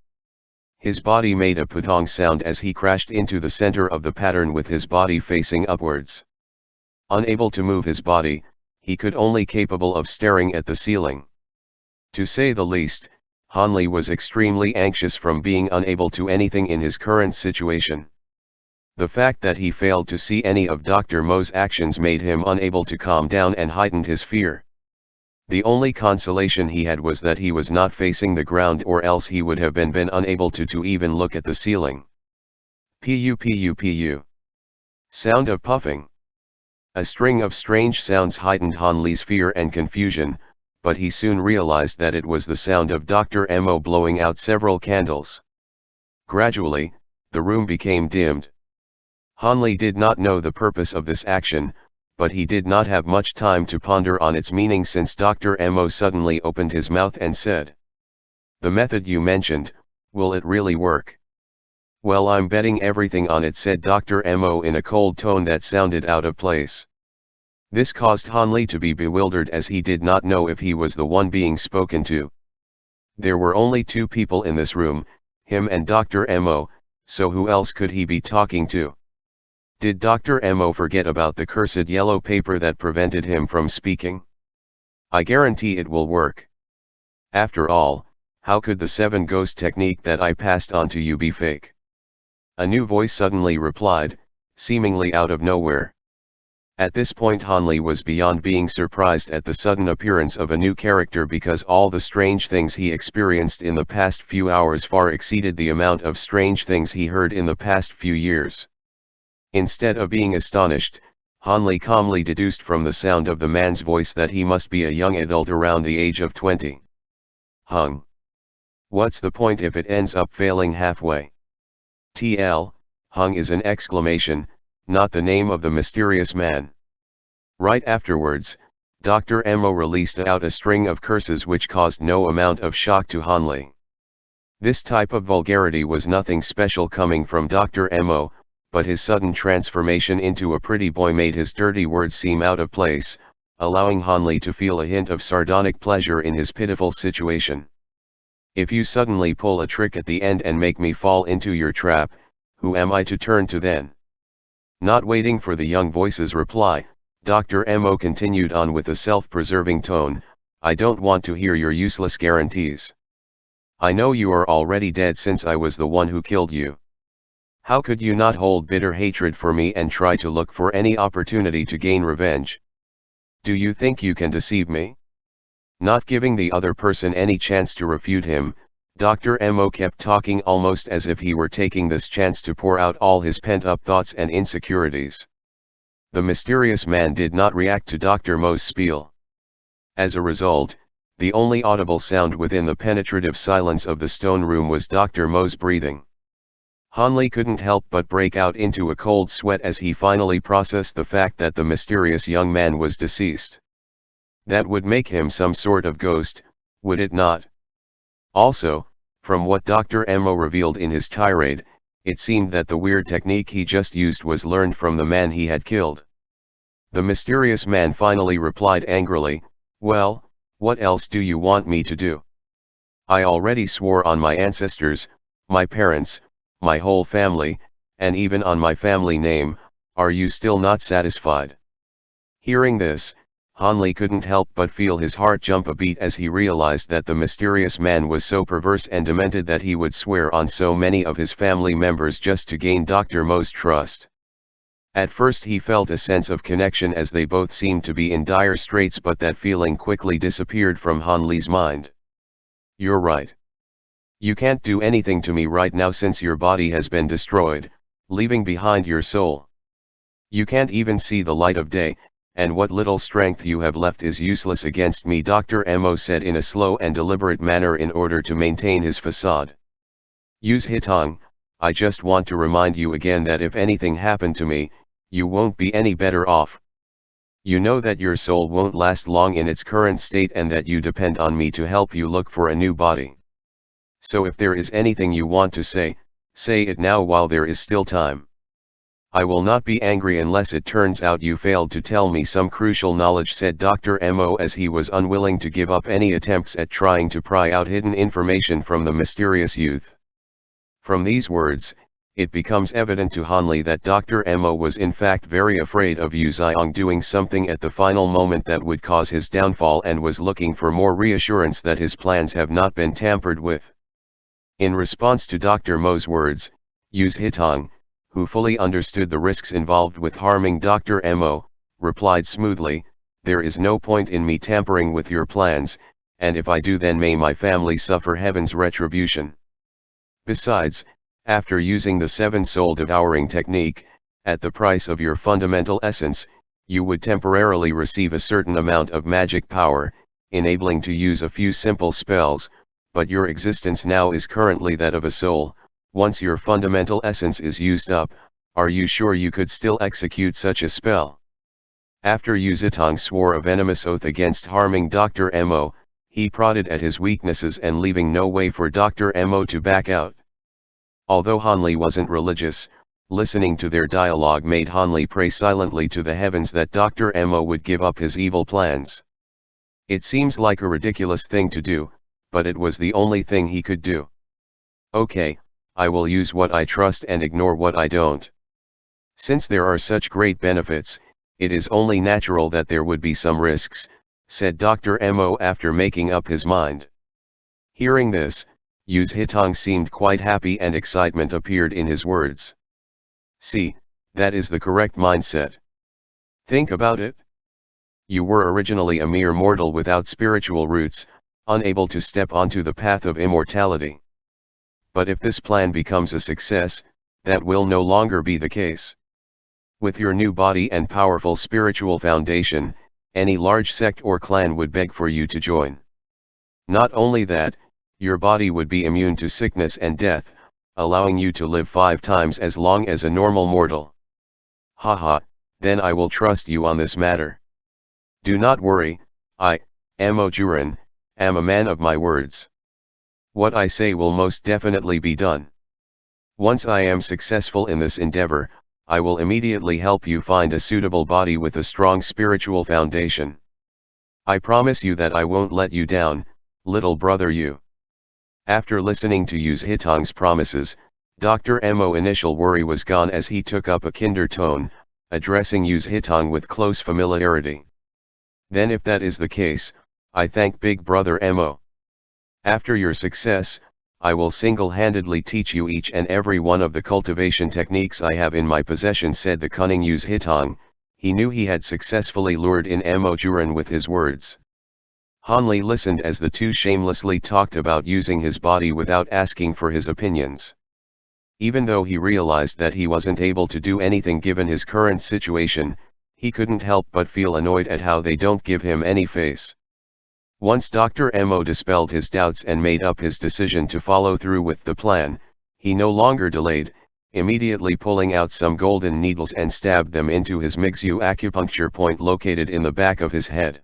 His body made a putong sound as he crashed into the center of the pattern with his body facing upwards. Unable to move his body, he could only capable of staring at the ceiling. To say the least, Hanli was extremely anxious from being unable to anything in his current situation. The fact that he failed to see any of Dr. Mo's actions made him unable to calm down and heightened his fear. The only consolation he had was that he was not facing the ground, or else he would have been unable to even look at the ceiling. Pu. Sound of puffing. A string of strange sounds heightened Hanli's fear and confusion, but he soon realized that it was the sound of Dr. Mo blowing out several candles. Gradually, the room became dimmed. Hanli did not know the purpose of this action, but he did not have much time to ponder on its meaning since Dr. Mo suddenly opened his mouth and said, "The method you mentioned, will it really work?" "Well, I'm betting everything on it," said Dr. Mo in a cold tone that sounded out of place. This caused Hanli to be bewildered, as he did not know if he was the one being spoken to. There were only two people in this room, him and Dr. Mo, so who else could he be talking to? Did Dr. Mo forget about the cursed yellow paper that prevented him from speaking? "I guarantee it will work. After all, how could the 7 ghost technique that I passed on to you be fake?" A new voice suddenly replied, seemingly out of nowhere. At this point Hanli was beyond being surprised at the sudden appearance of a new character, because all the strange things he experienced in the past few hours far exceeded the amount of strange things he heard in the past few years. Instead of being astonished, Hanli calmly deduced from the sound of the man's voice that he must be a young adult around the age of 20. Hung. What's the point if it ends up failing halfway? Hung is an exclamation, not the name of the mysterious man. Right afterwards, Dr. Mo released out a string of curses which caused no amount of shock to Hanli. This type of vulgarity was nothing special coming from Dr. Mo, but his sudden transformation into a pretty boy made his dirty words seem out of place, allowing Hanli to feel a hint of sardonic pleasure in his pitiful situation. "If you suddenly pull a trick at the end and make me fall into your trap, who am I to turn to then?" Not waiting for the young voice's reply, Dr. Mo continued on with a self-preserving tone, "I don't want to hear your useless guarantees. I know you are already dead since I was the one who killed you. How could you not hold bitter hatred for me and try to look for any opportunity to gain revenge? Do you think you can deceive me? Not giving the other person any chance to refute him, Dr. Mo kept talking almost as if he were taking this chance to pour out all his pent-up thoughts and insecurities. The mysterious man did not react to Dr. Mo's spiel. As a result, the only audible sound within the penetrative silence of the stone room was Dr. Mo's breathing. Hanli couldn't help but break out into a cold sweat as he finally processed the fact that the mysterious young man was deceased. That would make him some sort of ghost, would it not? Also, from what Dr. Mo revealed in his tirade, it seemed that the weird technique he just used was learned from the man he had killed. The mysterious man finally replied angrily, "Well, what else do you want me to do? I already swore on my ancestors, my parents, my whole family, and even on my family name. Are you still not satisfied?" Hearing this, Hanli couldn't help but feel his heart jump a beat as he realized that the mysterious man was so perverse and demented that he would swear on so many of his family members just to gain Dr. Mo's trust. At first he felt a sense of connection as they both seemed to be in dire straits, but that feeling quickly disappeared from Hanli's mind. "You're right. You can't do anything to me right now since your body has been destroyed, leaving behind your soul. You can't even see the light of day, and what little strength you have left is useless against me," Dr. Mo said in a slow and deliberate manner in order to maintain his facade. "Use Hitong, I just want to remind you again that if anything happened to me, you won't be any better off. You know that your soul won't last long in its current state and that you depend on me to help you look for a new body. So if there is anything you want to say it now while there is still time. I will not be angry unless it turns out you failed to tell me some crucial knowledge," said Dr. Mo as he was unwilling to give up any attempts at trying to pry out hidden information from the mysterious youth. From these words, it becomes evident to Hanli that Dr. Mo was in fact very afraid of Yu Xiong doing something at the final moment that would cause his downfall and was looking for more reassurance that his plans have not been tampered with. In response to Dr. Mo's words, Yu Hitong, who fully understood the risks involved with harming Dr. Mo, replied smoothly, "There is no point in me tampering with your plans, and if I do then may my family suffer heaven's retribution. Besides, after using the seven-soul devouring technique, at the price of your fundamental essence, you would temporarily receive a certain amount of magic power, enabling to use a few simple spells, but your existence now is currently that of a soul. Once your fundamental essence is used up, are you sure you could still execute such a spell?" After Yu Zitong swore a venomous oath against harming Dr. Mo, he prodded at his weaknesses and leaving no way for Dr. Mo to back out. Although Hanli wasn't religious, listening to their dialogue made Hanli pray silently to the heavens that Dr. Mo would give up his evil plans. It seems like a ridiculous thing to do, but it was the only thing he could do. "Okay, I will use what I trust and ignore what I don't. Since there are such great benefits, it is only natural that there would be some risks," said Dr. Mo after making up his mind. Hearing this, Yu Hitong seemed quite happy and excitement appeared in his words. "See, that is the correct mindset. Think about it. You were originally a mere mortal without spiritual roots, unable to step onto the path of immortality. But if this plan becomes a success, that will no longer be the case. With your new body and powerful spiritual foundation, any large sect or clan would beg for you to join. Not only that, your body would be immune to sickness and death, allowing you to live 5 times as long as a normal mortal. Haha, then I will trust you on this matter. Do not worry, I, Mo Juran, am a man of my words. What I say will most definitely be done. Once I am successful in this endeavor, I will immediately help you find a suitable body with a strong spiritual foundation. I promise you that I won't let you down, little brother Yu." After listening to Yu Hitong's promises, Dr. Mo's initial worry was gone as he took up a kinder tone, addressing Yu Hitong with close familiarity. "Then if that is the case, I thank Big Brother Mo. After your success, I will single-handedly teach you each and every one of the cultivation techniques I have in my possession, said the cunning Yu's Hitong. He knew he had successfully lured in Mo Juran with his words. Han Li listened as the two shamelessly talked about using his body without asking for his opinions. Even though he realized that he wasn't able to do anything given his current situation, he couldn't help but feel annoyed at how they don't give him any face. Once Dr. Mo dispelled his doubts and made up his decision to follow through with the plan, he no longer delayed, immediately pulling out some golden needles and stabbed them into his Mixu acupuncture point located in the back of his head.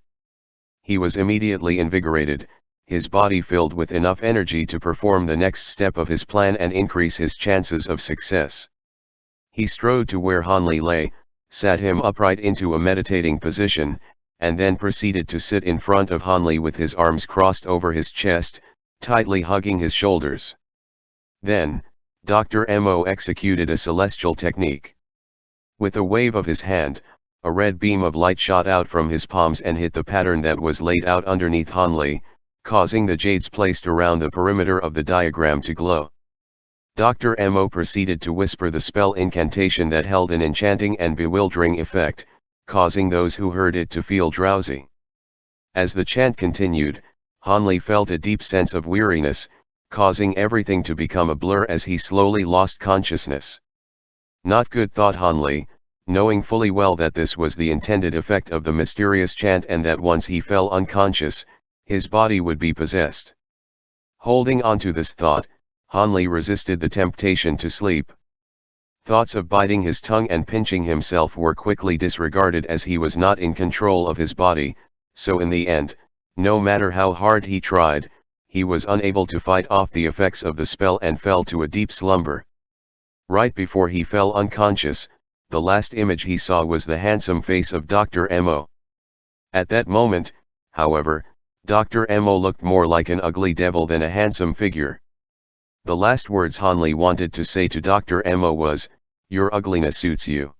He was immediately invigorated, his body filled with enough energy to perform the next step of his plan and increase his chances of success. He strode to where Han Li lay, sat him upright into a meditating position, and then proceeded to sit in front of Han Li with his arms crossed over his chest, tightly hugging his shoulders. Then, Dr. Mo executed a celestial technique. With a wave of his hand, a red beam of light shot out from his palms and hit the pattern that was laid out underneath Han Li, causing the jades placed around the perimeter of the diagram to glow. Dr. Mo proceeded to whisper the spell incantation that held an enchanting and bewildering effect, causing those who heard it to feel drowsy. As the chant continued, Han Li felt a deep sense of weariness, causing everything to become a blur as he slowly lost consciousness. Not good, thought Han Li, knowing fully well that this was the intended effect of the mysterious chant and that once he fell unconscious, his body would be possessed. Holding on to this thought, Han Li resisted the temptation to sleep. Thoughts of biting his tongue and pinching himself were quickly disregarded as he was not in control of his body, so in the end, no matter how hard he tried, he was unable to fight off the effects of the spell and fell to a deep slumber. Right before he fell unconscious, the last image he saw was the handsome face of Dr. Mo. At that moment, however, Dr. Mo looked more like an ugly devil than a handsome figure. The last words Han Li wanted to say to Dr. Mo was, "Your ugliness suits you."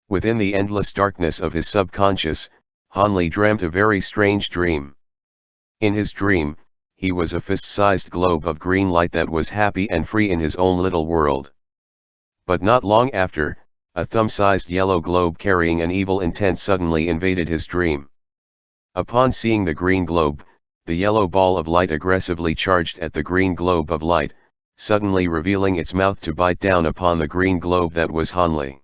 Within the endless darkness of his subconscious, Han Li dreamt a very strange dream. In his dream, he was a fist-sized globe of green light that was happy and free in his own little world. But not long after, a thumb-sized yellow globe carrying an evil intent suddenly invaded his dream. Upon seeing the green globe, the yellow ball of light aggressively charged at the green globe of light, suddenly revealing its mouth to bite down upon the green globe that was Han Li.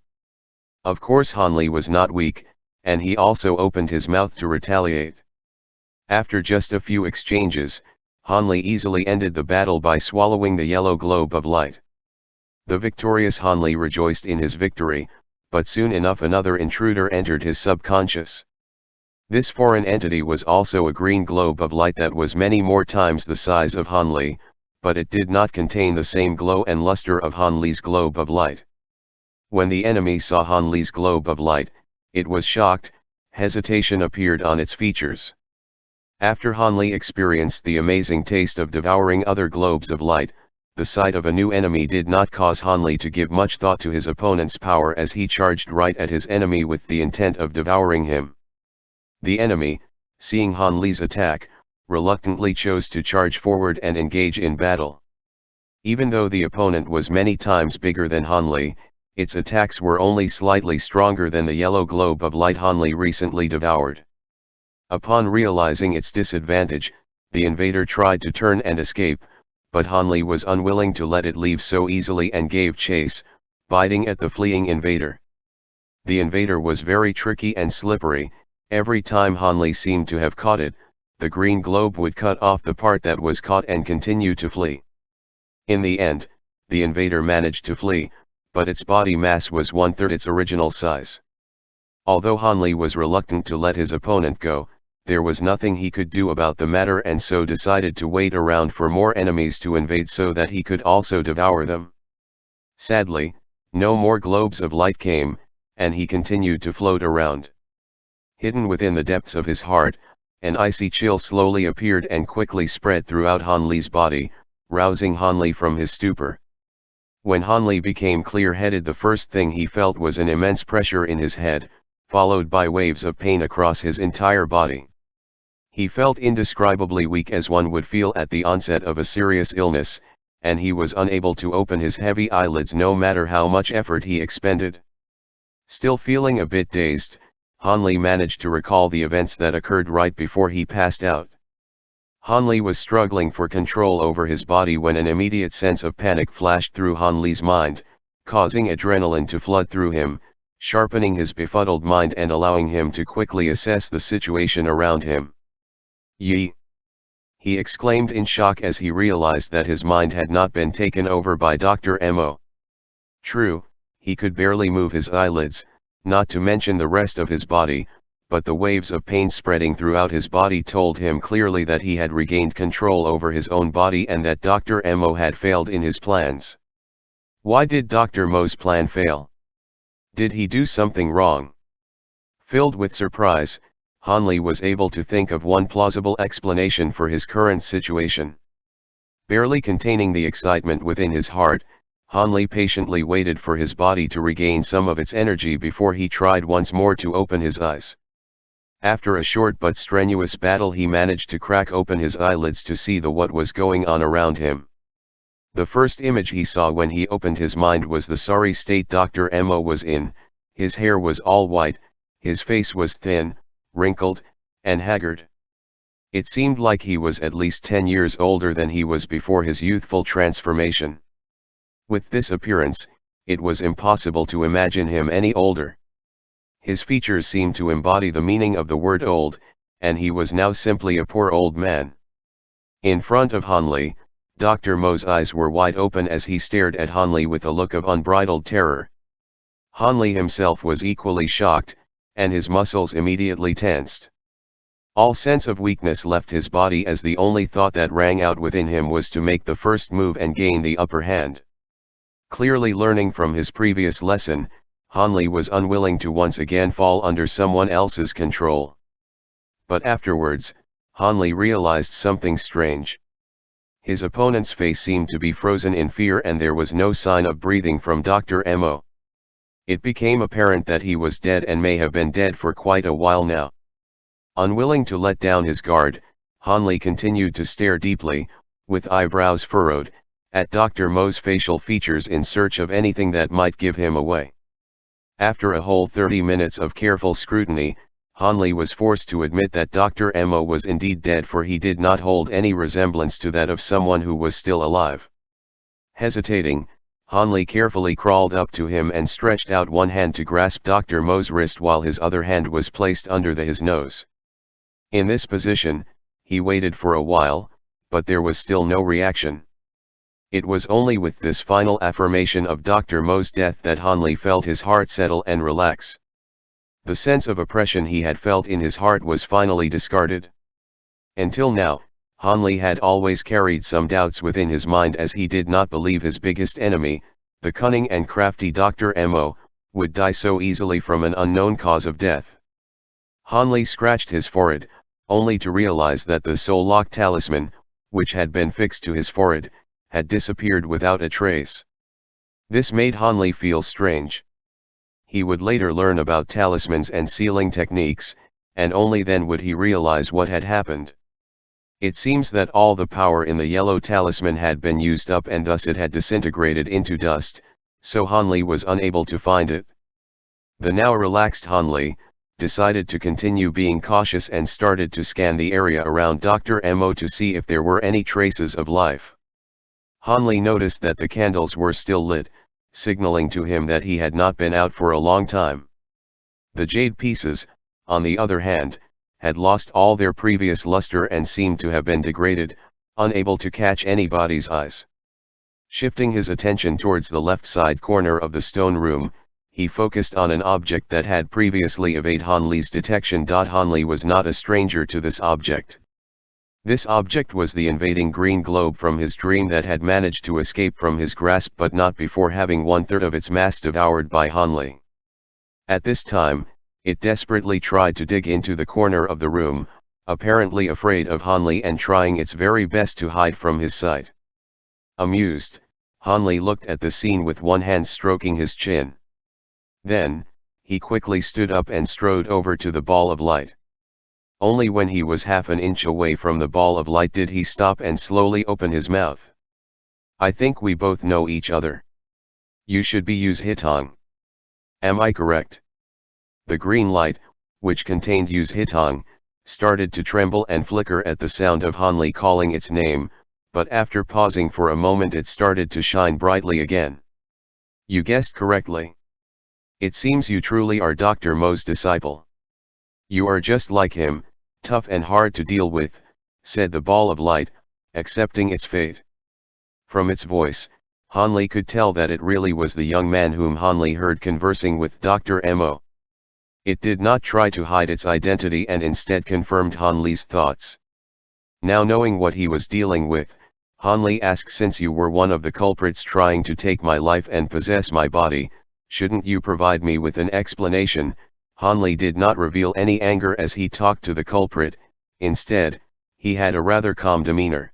Of course Han Li was not weak, and he also opened his mouth to retaliate. After just a few exchanges, Han Li easily ended the battle by swallowing the yellow globe of light. The victorious Han Li rejoiced in his victory, but soon enough another intruder entered his subconscious. This foreign entity was also a green globe of light that was many more times the size of Han Li, but it did not contain the same glow and luster of Han Li's globe of light. When the enemy saw Han Li's globe of light, it was shocked, hesitation appeared on its features. After Han Li experienced the amazing taste of devouring other globes of light, the sight of a new enemy did not cause Han Li to give much thought to his opponent's power as he charged right at his enemy with the intent of devouring him. The enemy, seeing Han Li's attack, reluctantly chose to charge forward and engage in battle. Even though the opponent was many times bigger than Han Li, its attacks were only slightly stronger than the yellow globe of light Han Li recently devoured. Upon realizing its disadvantage, the invader tried to turn and escape, but Han Li was unwilling to let it leave so easily and gave chase, biting at the fleeing invader. The invader was very tricky and slippery. Every time Han Li seemed to have caught it, the green globe would cut off the part that was caught and continue to flee. In the end, the invader managed to flee, but its body mass was 1/3 its original size. Although Han Li was reluctant to let his opponent go, there was nothing he could do about the matter and so decided to wait around for more enemies to invade so that he could also devour them. Sadly, no more globes of light came, and he continued to float around. Hidden within the depths of his heart, an icy chill slowly appeared and quickly spread throughout Han Li's body, rousing Han Li from his stupor. When Han Li became clear-headed, the first thing he felt was an immense pressure in his head, followed by waves of pain across his entire body. He felt indescribably weak as one would feel at the onset of a serious illness, and he was unable to open his heavy eyelids no matter how much effort he expended. Still feeling a bit dazed, Hanli managed to recall the events that occurred right before he passed out. Hanli was struggling for control over his body when an immediate sense of panic flashed through Hanli's mind, causing adrenaline to flood through him, sharpening his befuddled mind and allowing him to quickly assess the situation around him. "Yi!" he exclaimed in shock as he realized that his mind had not been taken over by Dr. Mo. True, he could barely move his eyelids, not to mention the rest of his body, but the waves of pain spreading throughout his body told him clearly that he had regained control over his own body and that Dr. Mo had failed in his plans. Why did Dr. Mo's plan fail? Did he do something wrong? Filled with surprise, Hanli was able to think of one plausible explanation for his current situation. Barely containing the excitement within his heart, Hanli patiently waited for his body to regain some of its energy before he tried once more to open his eyes. After a short but strenuous battle, he managed to crack open his eyelids to see what was going on around him. The first image he saw when he opened his mind was the sorry state Dr. Mo was in. His hair was all white, his face was thin, wrinkled, and haggard. It seemed like he was at least 10 years older than he was before his youthful transformation. With this appearance, it was impossible to imagine him any older. His features seemed to embody the meaning of the word old, and he was now simply a poor old man. In front of Hanli, Dr. Mo's eyes were wide open as he stared at Hanli with a look of unbridled terror. Hanli himself was equally shocked, and his muscles immediately tensed. All sense of weakness left his body as the only thought that rang out within him was to make the first move and gain the upper hand. Clearly learning from his previous lesson, Hanli was unwilling to once again fall under someone else's control. But afterwards, Hanli realized something strange. His opponent's face seemed to be frozen in fear and there was no sign of breathing from Dr. Mo. It became apparent that he was dead and may have been dead for quite a while now. Unwilling to let down his guard, Hanli continued to stare deeply, with eyebrows furrowed, at Dr. Mo's facial features in search of anything that might give him away. After a whole 30 minutes of careful scrutiny, Hanli was forced to admit that Dr. Mo was indeed dead, for he did not hold any resemblance to that of someone who was still alive. Hesitating, Hanli carefully crawled up to him and stretched out one hand to grasp Dr. Mo's wrist while his other hand was placed under his nose. In this position, he waited for a while, but there was still no reaction. It was only with this final affirmation of Dr. Mo's death that Hanli felt his heart settle and relax. The sense of oppression he had felt in his heart was finally discarded. Until now, Hanli had always carried some doubts within his mind, as he did not believe his biggest enemy, the cunning and crafty Dr. Mo, would die so easily from an unknown cause of death. Hanli scratched his forehead, only to realize that the soul lock talisman, which had been fixed to his forehead, had disappeared without a trace. This made Hanli feel strange. He would later learn about talismans and sealing techniques, and only then would he realize what had happened. It seems that all the power in the yellow talisman had been used up and thus it had disintegrated into dust, so Hanli was unable to find it. The now relaxed Hanli decided to continue being cautious and started to scan the area around Dr. Mo to see if there were any traces of life. Hanli noticed that the candles were still lit, signaling to him that he had not been out for a long time. The jade pieces, on the other hand, had lost all their previous luster and seemed to have been degraded, unable to catch anybody's eyes. Shifting his attention towards the left side corner of the stone room, he focused on an object that had previously evaded Hanli's detection. Hanli was not a stranger to this object. This object was the invading green globe from his dream that had managed to escape from his grasp, but not before having 1/3 of its mass devoured by Hanli. At this time, it desperately tried to dig into the corner of the room, apparently afraid of Hanli and trying its very best to hide from his sight. Amused, Hanli looked at the scene with one hand stroking his chin. Then, he quickly stood up and strode over to the ball of light. Only when he was half an inch away from the ball of light did he stop and slowly open his mouth. I think we both know each other. You should be Yu's Hitong. Am I correct? The green light, which contained Yu's Hitong, started to tremble and flicker at the sound of Hanli calling its name, but after pausing for a moment it started to shine brightly again. You guessed correctly. It seems you truly are Dr. Mo's disciple. You are just like him, tough and hard to deal with, said the ball of light, accepting its fate. From its voice, Hanli could tell that it really was the young man whom Hanli heard conversing with Dr. Mo. It did not try to hide its identity and instead confirmed Hanli's thoughts. Now knowing what he was dealing with, Hanli asked, since you were one of the culprits trying to take my life and possess my body, shouldn't you provide me with an explanation? Hanli did not reveal any anger as he talked to the culprit, instead, he had a rather calm demeanor.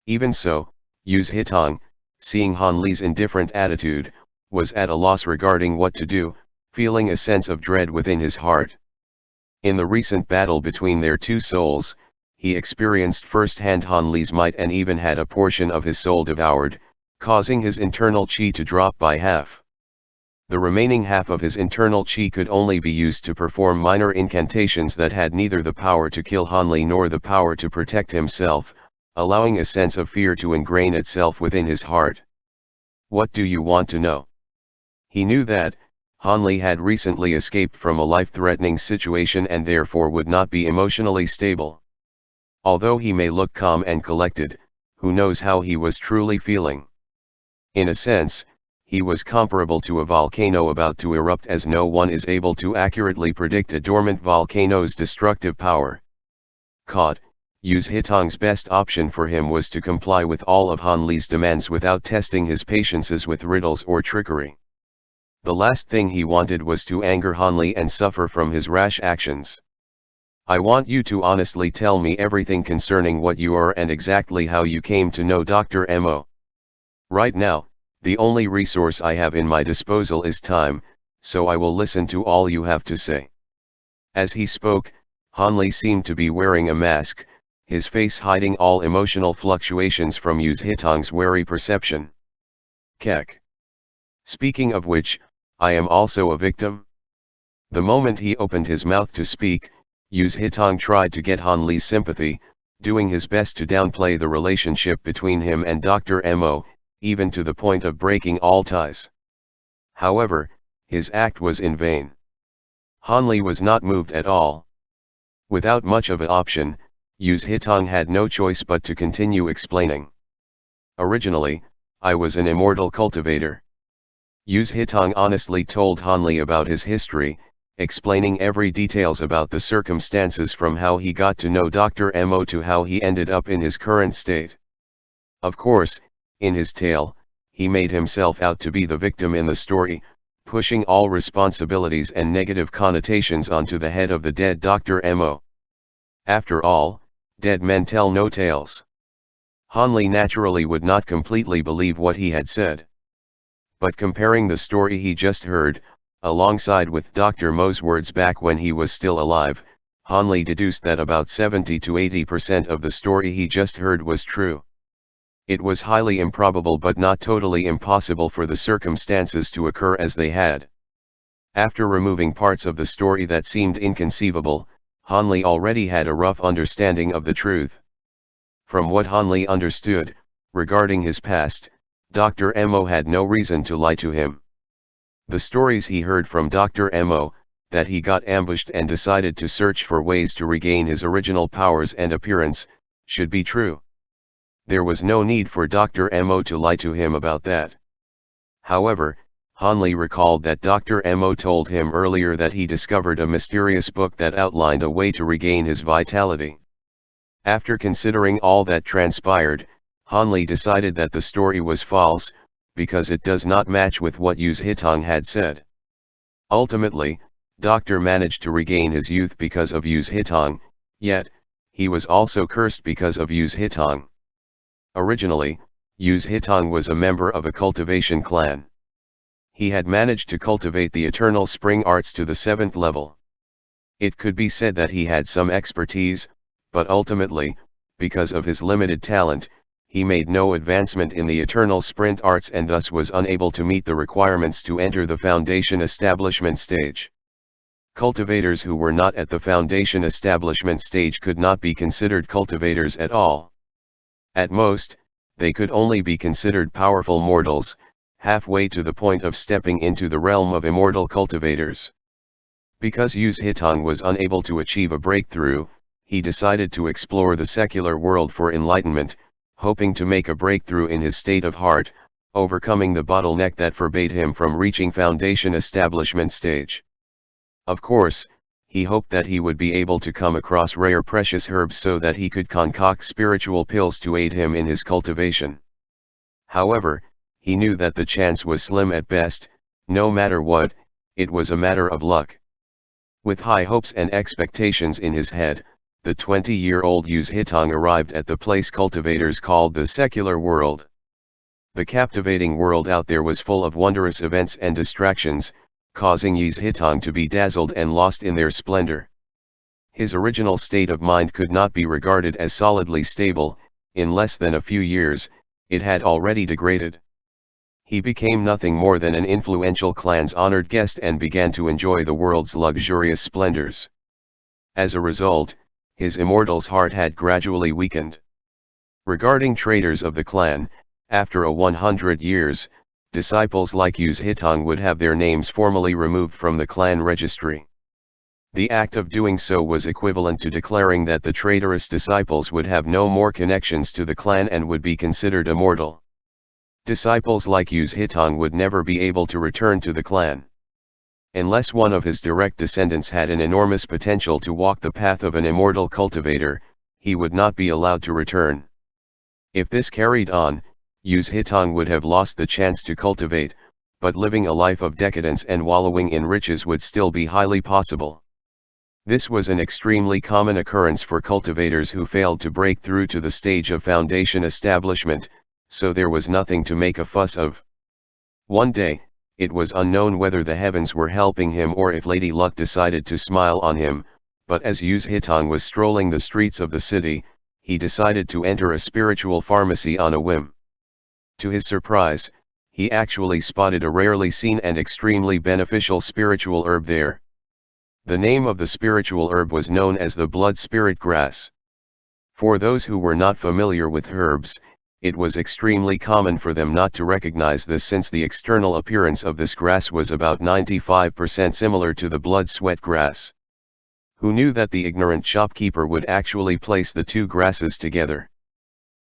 Even so, Yu's Hitong, seeing Hanli's indifferent attitude, was at a loss regarding what to do, feeling a sense of dread within his heart. In the recent battle between their two souls, he experienced firsthand Hanli's might and even had a portion of his soul devoured, causing his internal chi to drop by half. The remaining half of his internal chi could only be used to perform minor incantations that had neither the power to kill Hanli nor the power to protect himself, allowing a sense of fear to ingrain itself within his heart. What do you want to know? He knew that Hanli had recently escaped from a life-threatening situation and therefore would not be emotionally stable. Although he may look calm and collected, who knows how he was truly feeling. In a sense, he was comparable to a volcano about to erupt, as no one is able to accurately predict a dormant volcano's destructive power. Caught, Yu's Hitong's best option for him was to comply with all of Hanli's demands without testing his patiences with riddles or trickery. The last thing he wanted was to anger Hanli and suffer from his rash actions. I want you to honestly tell me everything concerning what you are and exactly how you came to know Dr. Mo. Right now, the only resource I have in my disposal is time, so I will listen to all you have to say. As he spoke, Hanli seemed to be wearing a mask, his face hiding all emotional fluctuations from Yu's Hitong's wary perception. Kek. Speaking of which, I am also a victim? The moment he opened his mouth to speak, Yu's Hitong tried to get Hanli's sympathy, doing his best to downplay the relationship between him and Dr. Mo, even to the point of breaking all ties. However, his act was in vain. Hanli was not moved at all. Without much of an option, Yu's Hitong had no choice but to continue explaining. Originally, I was an immortal cultivator. Yu's Hitong honestly told Hanli about his history, explaining every details about the circumstances from how he got to know Dr. Mo to how he ended up in his current state. Of course, in his tale, he made himself out to be the victim in the story, pushing all responsibilities and negative connotations onto the head of the dead Dr. Mo. After all, dead men tell no tales. Hanli naturally would not completely believe what he had said. But comparing the story he just heard, alongside with Dr. Mo's words back when he was still alive, Hanli deduced that about 70 to 80% of the story he just heard was true. It was highly improbable but not totally impossible for the circumstances to occur as they had. After removing parts of the story that seemed inconceivable, Hanli already had a rough understanding of the truth. From what Hanli understood, regarding his past, Dr. Mo had no reason to lie to him. The stories he heard from Dr. Mo, that he got ambushed and decided to search for ways to regain his original powers and appearance, should be true. There was no need for Dr. Mo to lie to him about that. However, Hanli recalled that Dr. Mo told him earlier that he discovered a mysterious book that outlined a way to regain his vitality. After considering all that transpired, Hanli decided that the story was false, because it does not match with what Yu's Hitong had said. Ultimately, Dr. managed to regain his youth because of Yu's Hitong, yet, he was also cursed because of Yu's Hitong. Originally, Yu's Hitong was a member of a cultivation clan. He had managed to cultivate the eternal spring arts to the 7th level. It could be said that he had some expertise, but ultimately, because of his limited talent, he made no advancement in the eternal sprint arts and thus was unable to meet the requirements to enter the foundation establishment stage. Cultivators who were not at the foundation establishment stage could not be considered cultivators at all. At most, they could only be considered powerful mortals, halfway to the point of stepping into the realm of immortal cultivators. Because Yu Zhitong was unable to achieve a breakthrough, he decided to explore the secular world for enlightenment, hoping to make a breakthrough in his state of heart, overcoming the bottleneck that forbade him from reaching foundation establishment stage. Of course, he hoped that he would be able to come across rare precious herbs so that he could concoct spiritual pills to aid him in his cultivation. However, he knew that the chance was slim at best. No matter what, it was a matter of luck. With high hopes and expectations in his head, the 20-year-old Yu Zhitong arrived at the place cultivators called the secular world. The captivating world out there was full of wondrous events and distractions, causing Yu Zhitong to be dazzled and lost in their splendor. His original state of mind could not be regarded as solidly stable. In less than a few years, it had already degraded. He became nothing more than an influential clan's honored guest and began to enjoy the world's luxurious splendors. As a result, his immortal's heart had gradually weakened. Regarding traitors of the clan, after 100 years, disciples like Yu Zhitong would have their names formally removed from the clan registry. The act of doing so was equivalent to declaring that the traitorous disciples would have no more connections to the clan and would be considered immortal. Disciples like Yu Zhitong would never be able to return to the clan. Unless one of his direct descendants had an enormous potential to walk the path of an immortal cultivator, he would not be allowed to return. If this carried on, Yu Zhitong would have lost the chance to cultivate, but living a life of decadence and wallowing in riches would still be highly possible. This was an extremely common occurrence for cultivators who failed to break through to the stage of foundation establishment, so there was nothing to make a fuss of. One day, it was unknown whether the heavens were helping him or if Lady Luck decided to smile on him, but as Yu Zhitong was strolling the streets of the city, he decided to enter a spiritual pharmacy on a whim. To his surprise, he actually spotted a rarely seen and extremely beneficial spiritual herb there. The name of the spiritual herb was known as the blood spirit grass. For those who were not familiar with herbs, it was extremely common for them not to recognize this since the external appearance of this grass was about 95% similar to the blood sweat grass. Who knew that the ignorant shopkeeper would actually place the two grasses together?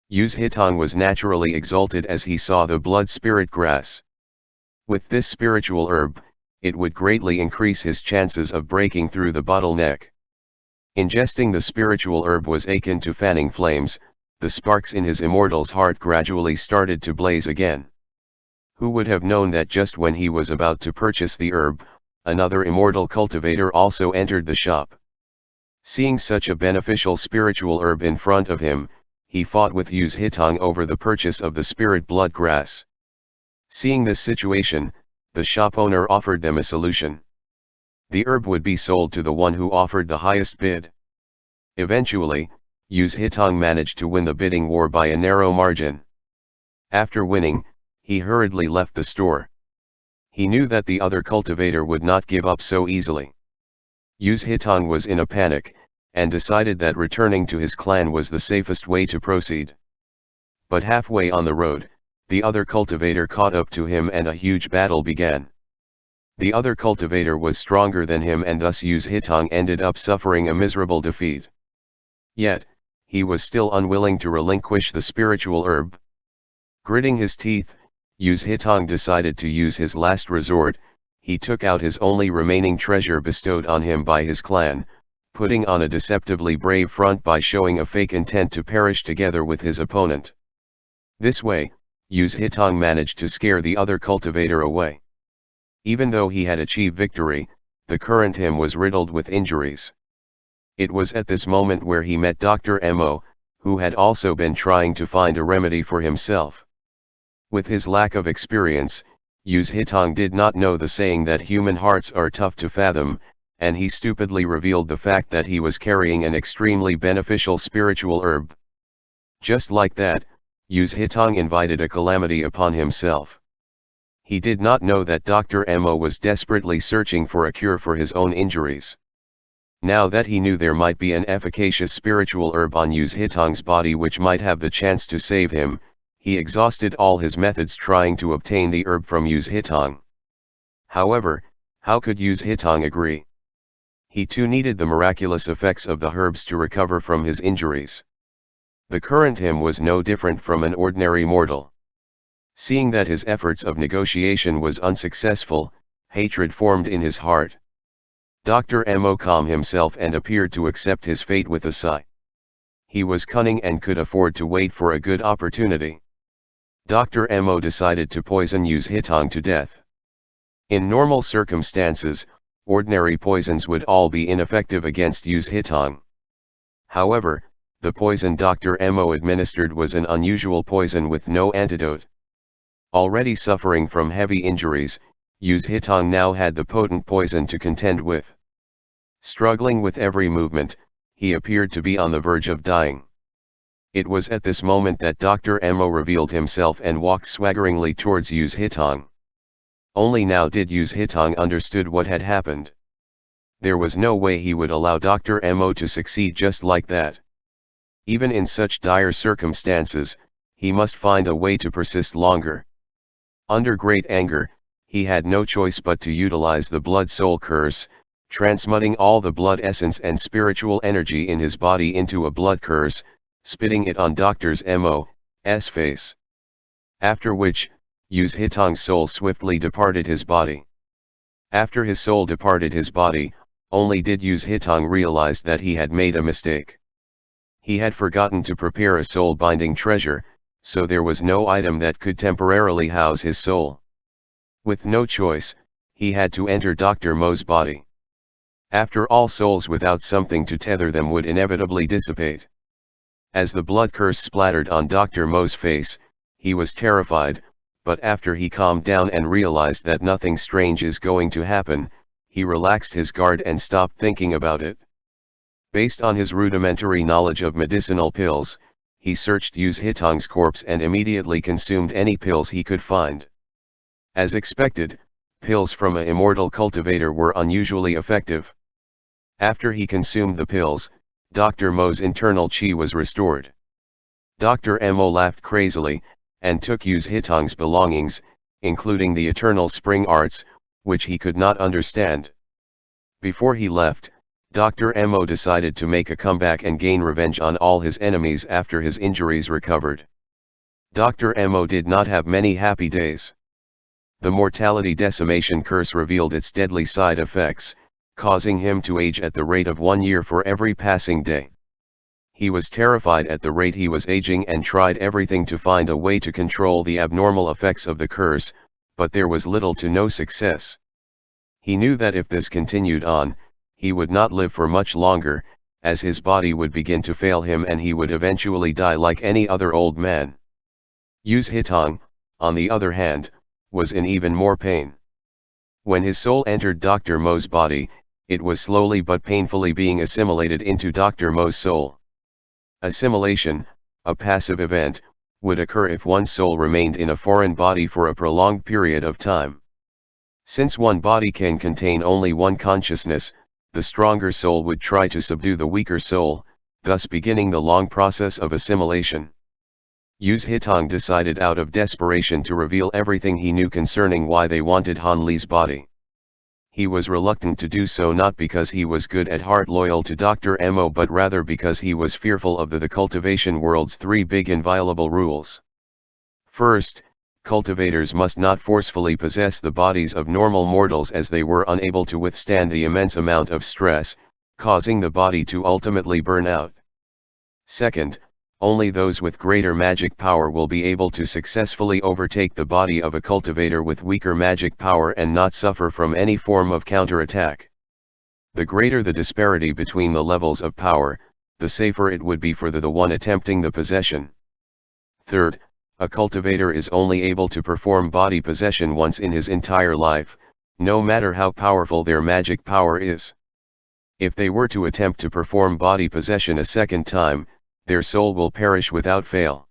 Yu Zhitong was naturally exalted as he saw the blood spirit grass. With this spiritual herb, it would greatly increase his chances of breaking through the bottleneck. Ingesting the spiritual herb was akin to fanning flames. The sparks in his immortal's heart gradually started to blaze again. Who would have known that just when he was about to purchase the herb, another immortal cultivator also entered the shop. Seeing such a beneficial spiritual herb in front of him, he fought with Yu Zhitong over the purchase of the spirit blood grass. Seeing this situation, the shop owner offered them a solution. The herb would be sold to the one who offered the highest bid. Eventually, Yu Zhitong managed to win the bidding war by a narrow margin. After winning, he hurriedly left the store. He knew that the other cultivator would not give up so easily. Yu Zhitong was in a panic, and decided that returning to his clan was the safest way to proceed. But halfway on the road, the other cultivator caught up to him and a huge battle began. The other cultivator was stronger than him and thus Yu Zhitong ended up suffering a miserable defeat. Yet, he was still unwilling to relinquish the spiritual herb. Gritting his teeth, Yu Zhitong decided to use his last resort. He took out his only remaining treasure bestowed on him by his clan, putting on a deceptively brave front by showing a fake intent to perish together with his opponent. This way, Yu Zhitong managed to scare the other cultivator away. Even though he had achieved victory, the current him was riddled with injuries. It was at this moment where he met Dr. Mo, who had also been trying to find a remedy for himself. With his lack of experience, Yu Zhitong did not know the saying that human hearts are tough to fathom, and he stupidly revealed the fact that he was carrying an extremely beneficial spiritual herb. Just like that, Yu's Hitong invited a calamity upon himself. He did not know that Dr. Mo was desperately searching for a cure for his own injuries. Now that he knew there might be an efficacious spiritual herb on Yu's Hitong's body which might have the chance to save him, he exhausted all his methods trying to obtain the herb from Yu's Hitong. However, how could Yu's Hitong agree? He too needed the miraculous effects of the herbs to recover from his injuries. The current him was no different from an ordinary mortal. Seeing that his efforts of negotiation was unsuccessful, hatred formed in his heart. Dr. Mo calmed himself and appeared to accept his fate with a sigh. He was cunning and could afford to wait for a good opportunity. Dr. Mo decided to poison Yu's Hitong to death. In normal circumstances, ordinary poisons would all be ineffective against Yu's Hitong. However, the poison Dr. Mo administered was an unusual poison with no antidote. Already suffering from heavy injuries, Yu's Hitong now had the potent poison to contend with. Struggling with every movement, he appeared to be on the verge of dying. It was at this moment that Dr. Mo revealed himself and walked swaggeringly towards Yu's Hitong. Only now did Yu's Hitong understood what had happened. There was no way he would allow Dr. Mo to succeed just like that. Even in such dire circumstances, he must find a way to persist longer. Under great anger, he had no choice but to utilize the blood soul curse, transmuting all the blood essence and spiritual energy in his body into a blood curse, spitting it on Dr. Mo's face. After which, Yu's Hitong's soul swiftly departed his body. After his soul departed his body, only did Yu's Hitong realize that he had made a mistake. He had forgotten to prepare a soul-binding treasure, so there was no item that could temporarily house his soul. With no choice, he had to enter Dr. Mo's body. After all, souls without something to tether them would inevitably dissipate. As the blood curse splattered on Dr. Mo's face, he was terrified, but after he calmed down and realized that nothing strange is going to happen, he relaxed his guard and stopped thinking about it. Based on his rudimentary knowledge of medicinal pills, he searched Yu's Hitong's corpse and immediately consumed any pills he could find. As expected, pills from an immortal cultivator were unusually effective. After he consumed the pills, Dr. Mo's internal chi was restored. Dr. Mo laughed crazily, and took Yu's Hitong's belongings, including the eternal spring arts, which he could not understand. Before he left, Dr. Mo decided to make a comeback and gain revenge on all his enemies after his injuries recovered. Dr. Mo did not have many happy days. The mortality decimation curse revealed its deadly side effects, causing him to age at the rate of 1 year for every passing day. He was terrified at the rate he was aging and tried everything to find a way to control the abnormal effects of the curse, but there was little to no success. He knew that if this continued on, he would not live for much longer, as his body would begin to fail him and he would eventually die like any other old man. Yu's Hitong, on the other hand, was in even more pain. When his soul entered Dr. Mo's body, it was slowly but painfully being assimilated into Dr. Mo's soul. Assimilation, a passive event, would occur if one's soul remained in a foreign body for a prolonged period of time. Since one body can contain only one consciousness, the stronger soul would try to subdue the weaker soul, thus beginning the long process of assimilation. Yu's Hitong decided out of desperation to reveal everything he knew concerning why they wanted Han Li's body. He was reluctant to do so not because he was good at heart loyal to Dr. Mo but rather because he was fearful of the cultivation world's 3 big inviolable rules. First, cultivators must not forcefully possess the bodies of normal mortals as they were unable to withstand the immense amount of stress, causing the body to ultimately burn out. Second, only those with greater magic power will be able to successfully overtake the body of a cultivator with weaker magic power and not suffer from any form of counterattack. The greater the disparity between the levels of power, the safer it would be for the one attempting the possession. Third, a cultivator is only able to perform body possession once in his entire life, no matter how powerful their magic power is. If they were to attempt to perform body possession a second time, their soul will perish without fail.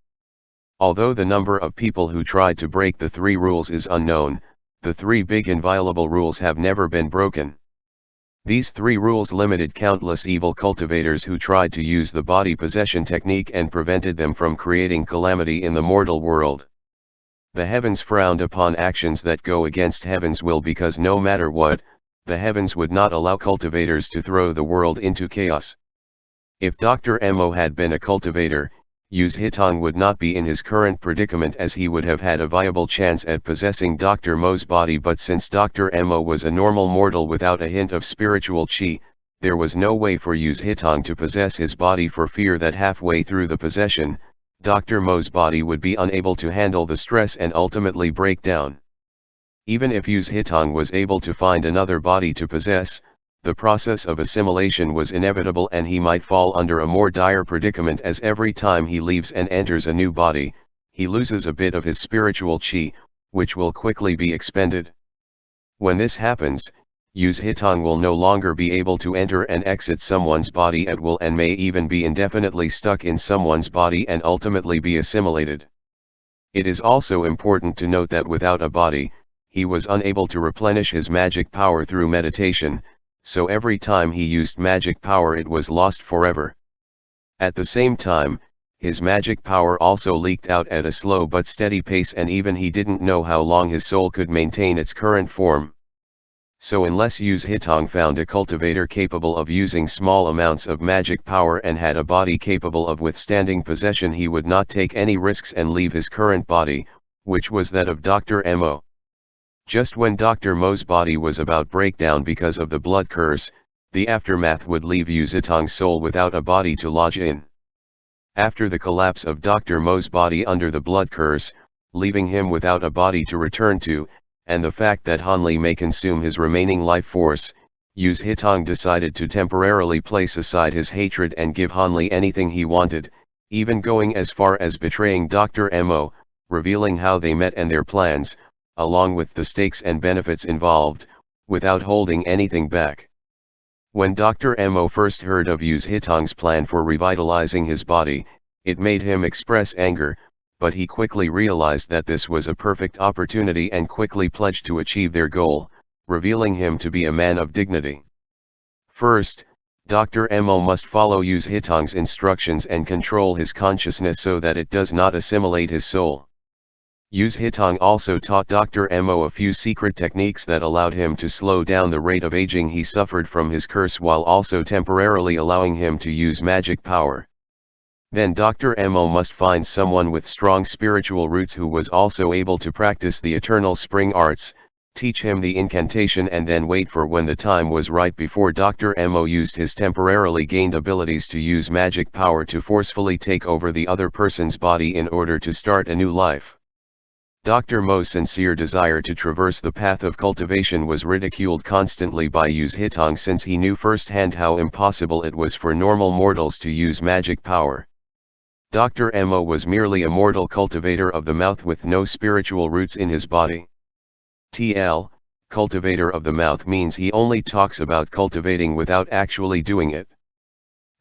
Although the number of people who tried to break the 3 rules is unknown, the 3 big inviolable rules have never been broken. These 3 rules limited countless evil cultivators who tried to use the body possession technique and prevented them from creating calamity in the mortal world. The heavens frowned upon actions that go against heaven's will because no matter what, the heavens would not allow cultivators to throw the world into chaos. If Dr. Mo had been a cultivator, Yu's Hitong would not be in his current predicament as he would have had a viable chance at possessing Dr. Mo's body, but since Dr. Mo was a normal mortal without a hint of spiritual chi, there was no way for Yu's Hitong to possess his body for fear that halfway through the possession, Dr. Mo's body would be unable to handle the stress and ultimately break down. Even if Yu's Hitong was able to find another body to possess, the process of assimilation was inevitable and he might fall under a more dire predicament as every time he leaves and enters a new body, he loses a bit of his spiritual chi, which will quickly be expended. When this happens, Yu's Hitong will no longer be able to enter and exit someone's body at will and may even be indefinitely stuck in someone's body and ultimately be assimilated. It is also important to note that without a body, he was unable to replenish his magic power through meditation, so every time he used magic power it was lost forever. At the same time, his magic power also leaked out at a slow but steady pace and even he didn't know how long his soul could maintain its current form. So unless Yu's Hitong found a cultivator capable of using small amounts of magic power and had a body capable of withstanding possession, he would not take any risks and leave his current body, which was that of Dr. Mo. Just when Dr. Mo's body was about breakdown because of the blood curse, the aftermath would leave Yu's Hitong's soul without a body to lodge in. After the collapse of Dr. Mo's body under the blood curse, leaving him without a body to return to, and the fact that Hanli may consume his remaining life force, Yu's Hitong decided to temporarily place aside his hatred and give Hanli anything he wanted, even going as far as betraying Dr. Mo, revealing how they met and their plans, along with the stakes and benefits involved, without holding anything back. When Dr. Mo first heard of Yu's Hitong's plan for revitalizing his body, it made him express anger, but he quickly realized that this was a perfect opportunity and quickly pledged to achieve their goal, revealing him to be a man of dignity. First, Dr. Mo must follow Yu's Hitong's instructions and control his consciousness so that it does not assimilate his soul. Yu's Hitong also taught Dr. Mo a few secret techniques that allowed him to slow down the rate of aging he suffered from his curse while also temporarily allowing him to use magic power. Then Dr. Mo must find someone with strong spiritual roots who was also able to practice the eternal spring arts, teach him the incantation and then wait for when the time was right before Dr. Mo used his temporarily gained abilities to use magic power to forcefully take over the other person's body in order to start a new life. Dr. Mo's sincere desire to traverse the path of cultivation was ridiculed constantly by Yu's Hitong since he knew firsthand how impossible it was for normal mortals to use magic power. Dr. Mo was merely a mortal cultivator of the mouth with no spiritual roots in his body. TL, cultivator of the mouth means he only talks about cultivating without actually doing it.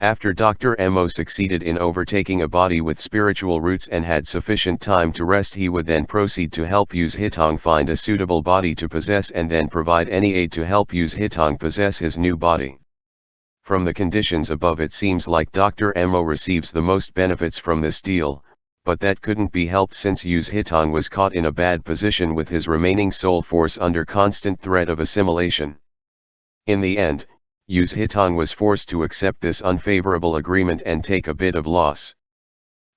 After Dr. Mo succeeded in overtaking a body with spiritual roots and had sufficient time to rest, he would then proceed to help Yu's Hitong find a suitable body to possess and then provide any aid to help Yu's Hitong possess his new body. From the conditions above it seems like Dr. Mo receives the most benefits from this deal, but that couldn't be helped since Yu's Hitong was caught in a bad position with his remaining soul force under constant threat of assimilation. In the end, Yu's Hitong was forced to accept this unfavorable agreement and take a bit of loss.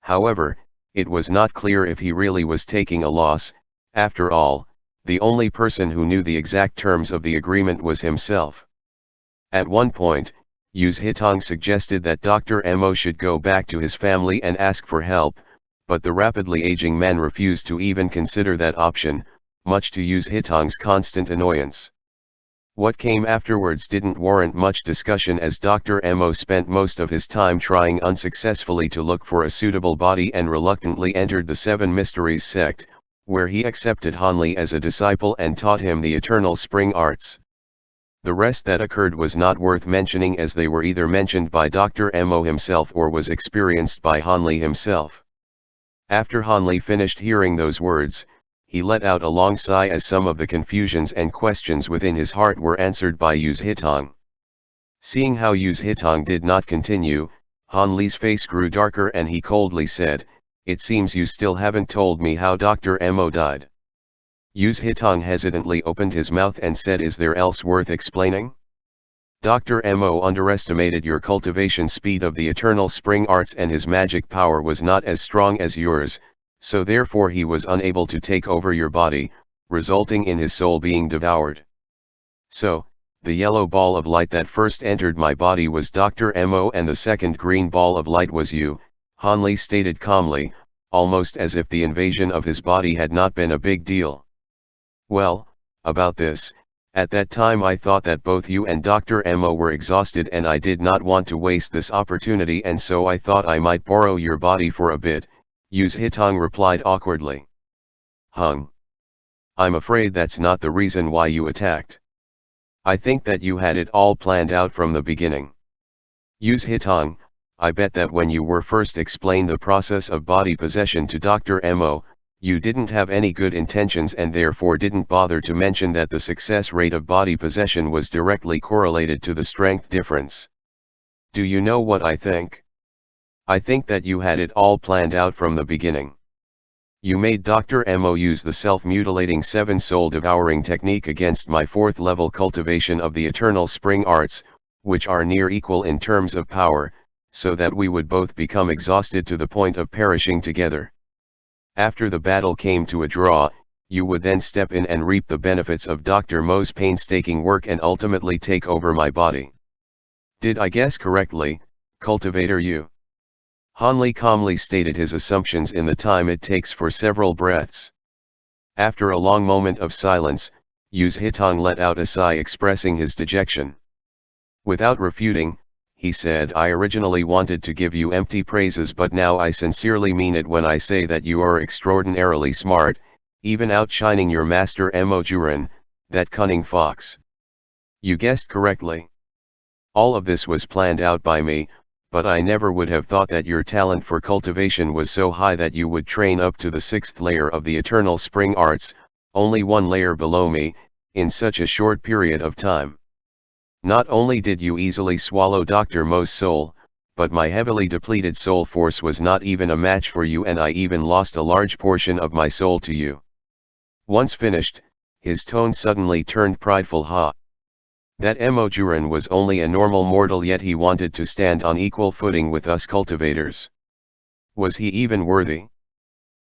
However, it was not clear if he really was taking a loss. After all, the only person who knew the exact terms of the agreement was himself. At one point, Yu's Hitong suggested that Dr. Mo should go back to his family and ask for help, but the rapidly aging man refused to even consider that option, much to Yu's Hitong's constant annoyance. What came afterwards didn't warrant much discussion as Dr. Mo spent most of his time trying unsuccessfully to look for a suitable body and reluctantly entered the Seven Mysteries sect, where he accepted Hanli as a disciple and taught him the eternal spring arts. The rest that occurred was not worth mentioning as they were either mentioned by Dr. Mo himself or was experienced by Hanli himself. After Han Li finished hearing those words, he let out a long sigh as some of the confusions and questions within his heart were answered by Yu's Hitong. Seeing how Yu's Hitong did not continue, Han Li's face grew darker and he coldly said, "It seems you still haven't told me how Dr. Mo died." Yu's Hitong hesitantly opened his mouth and said, "Is there else worth explaining? Dr. Mo underestimated your cultivation speed of the eternal spring arts and his magic power was not as strong as yours, so therefore he was unable to take over your body, resulting in his soul being devoured. So, the yellow ball of light that first entered my body was Dr. Mo and the second green ball of light was you," Han Li stated calmly, almost as if the invasion of his body had not been a big deal. "Well, about this, at that time I thought that both you and Dr. Mo were exhausted and I did not want to waste this opportunity and so I thought I might borrow your body for a bit," Yu's Hitong replied awkwardly. "Hung. I'm afraid that's not the reason why you attacked. I think that you had it all planned out from the beginning." Yu's Hitong, "I bet that when you were first explained the process of body possession to Dr. Mo, you didn't have any good intentions and therefore didn't bother to mention that the success rate of body possession was directly correlated to the strength difference. Do you know what I think? I think that you had it all planned out from the beginning. You made Dr. Mo use the self-mutilating 7-soul devouring technique against my 4th level cultivation of the eternal spring arts, which are near equal in terms of power, so that we would both become exhausted to the point of perishing together. After the battle came to a draw, you would then step in and reap the benefits of Dr. Mo's painstaking work and ultimately take over my body. Did I guess correctly, Cultivator Yu?" Han Li calmly stated his assumptions in the time it takes for several breaths. After a long moment of silence, Yu's Hitong let out a sigh expressing his dejection. Without refuting, he said, "I originally wanted to give you empty praises but now I sincerely mean it when I say that you are extraordinarily smart, even outshining your master Mo Juren, that cunning fox. You guessed correctly. All of this was planned out by me, but I never would have thought that your talent for cultivation was so high that you would train up to the 6th layer of the eternal spring arts, only 1 layer below me, in such a short period of time. Not only did you easily swallow Dr. Mo's soul, but my heavily depleted soul force was not even a match for you and I even lost a large portion of my soul to you." Once finished, his tone suddenly turned prideful. That Mo Juren was only a normal mortal yet he wanted to stand on equal footing with us cultivators. Was he even worthy?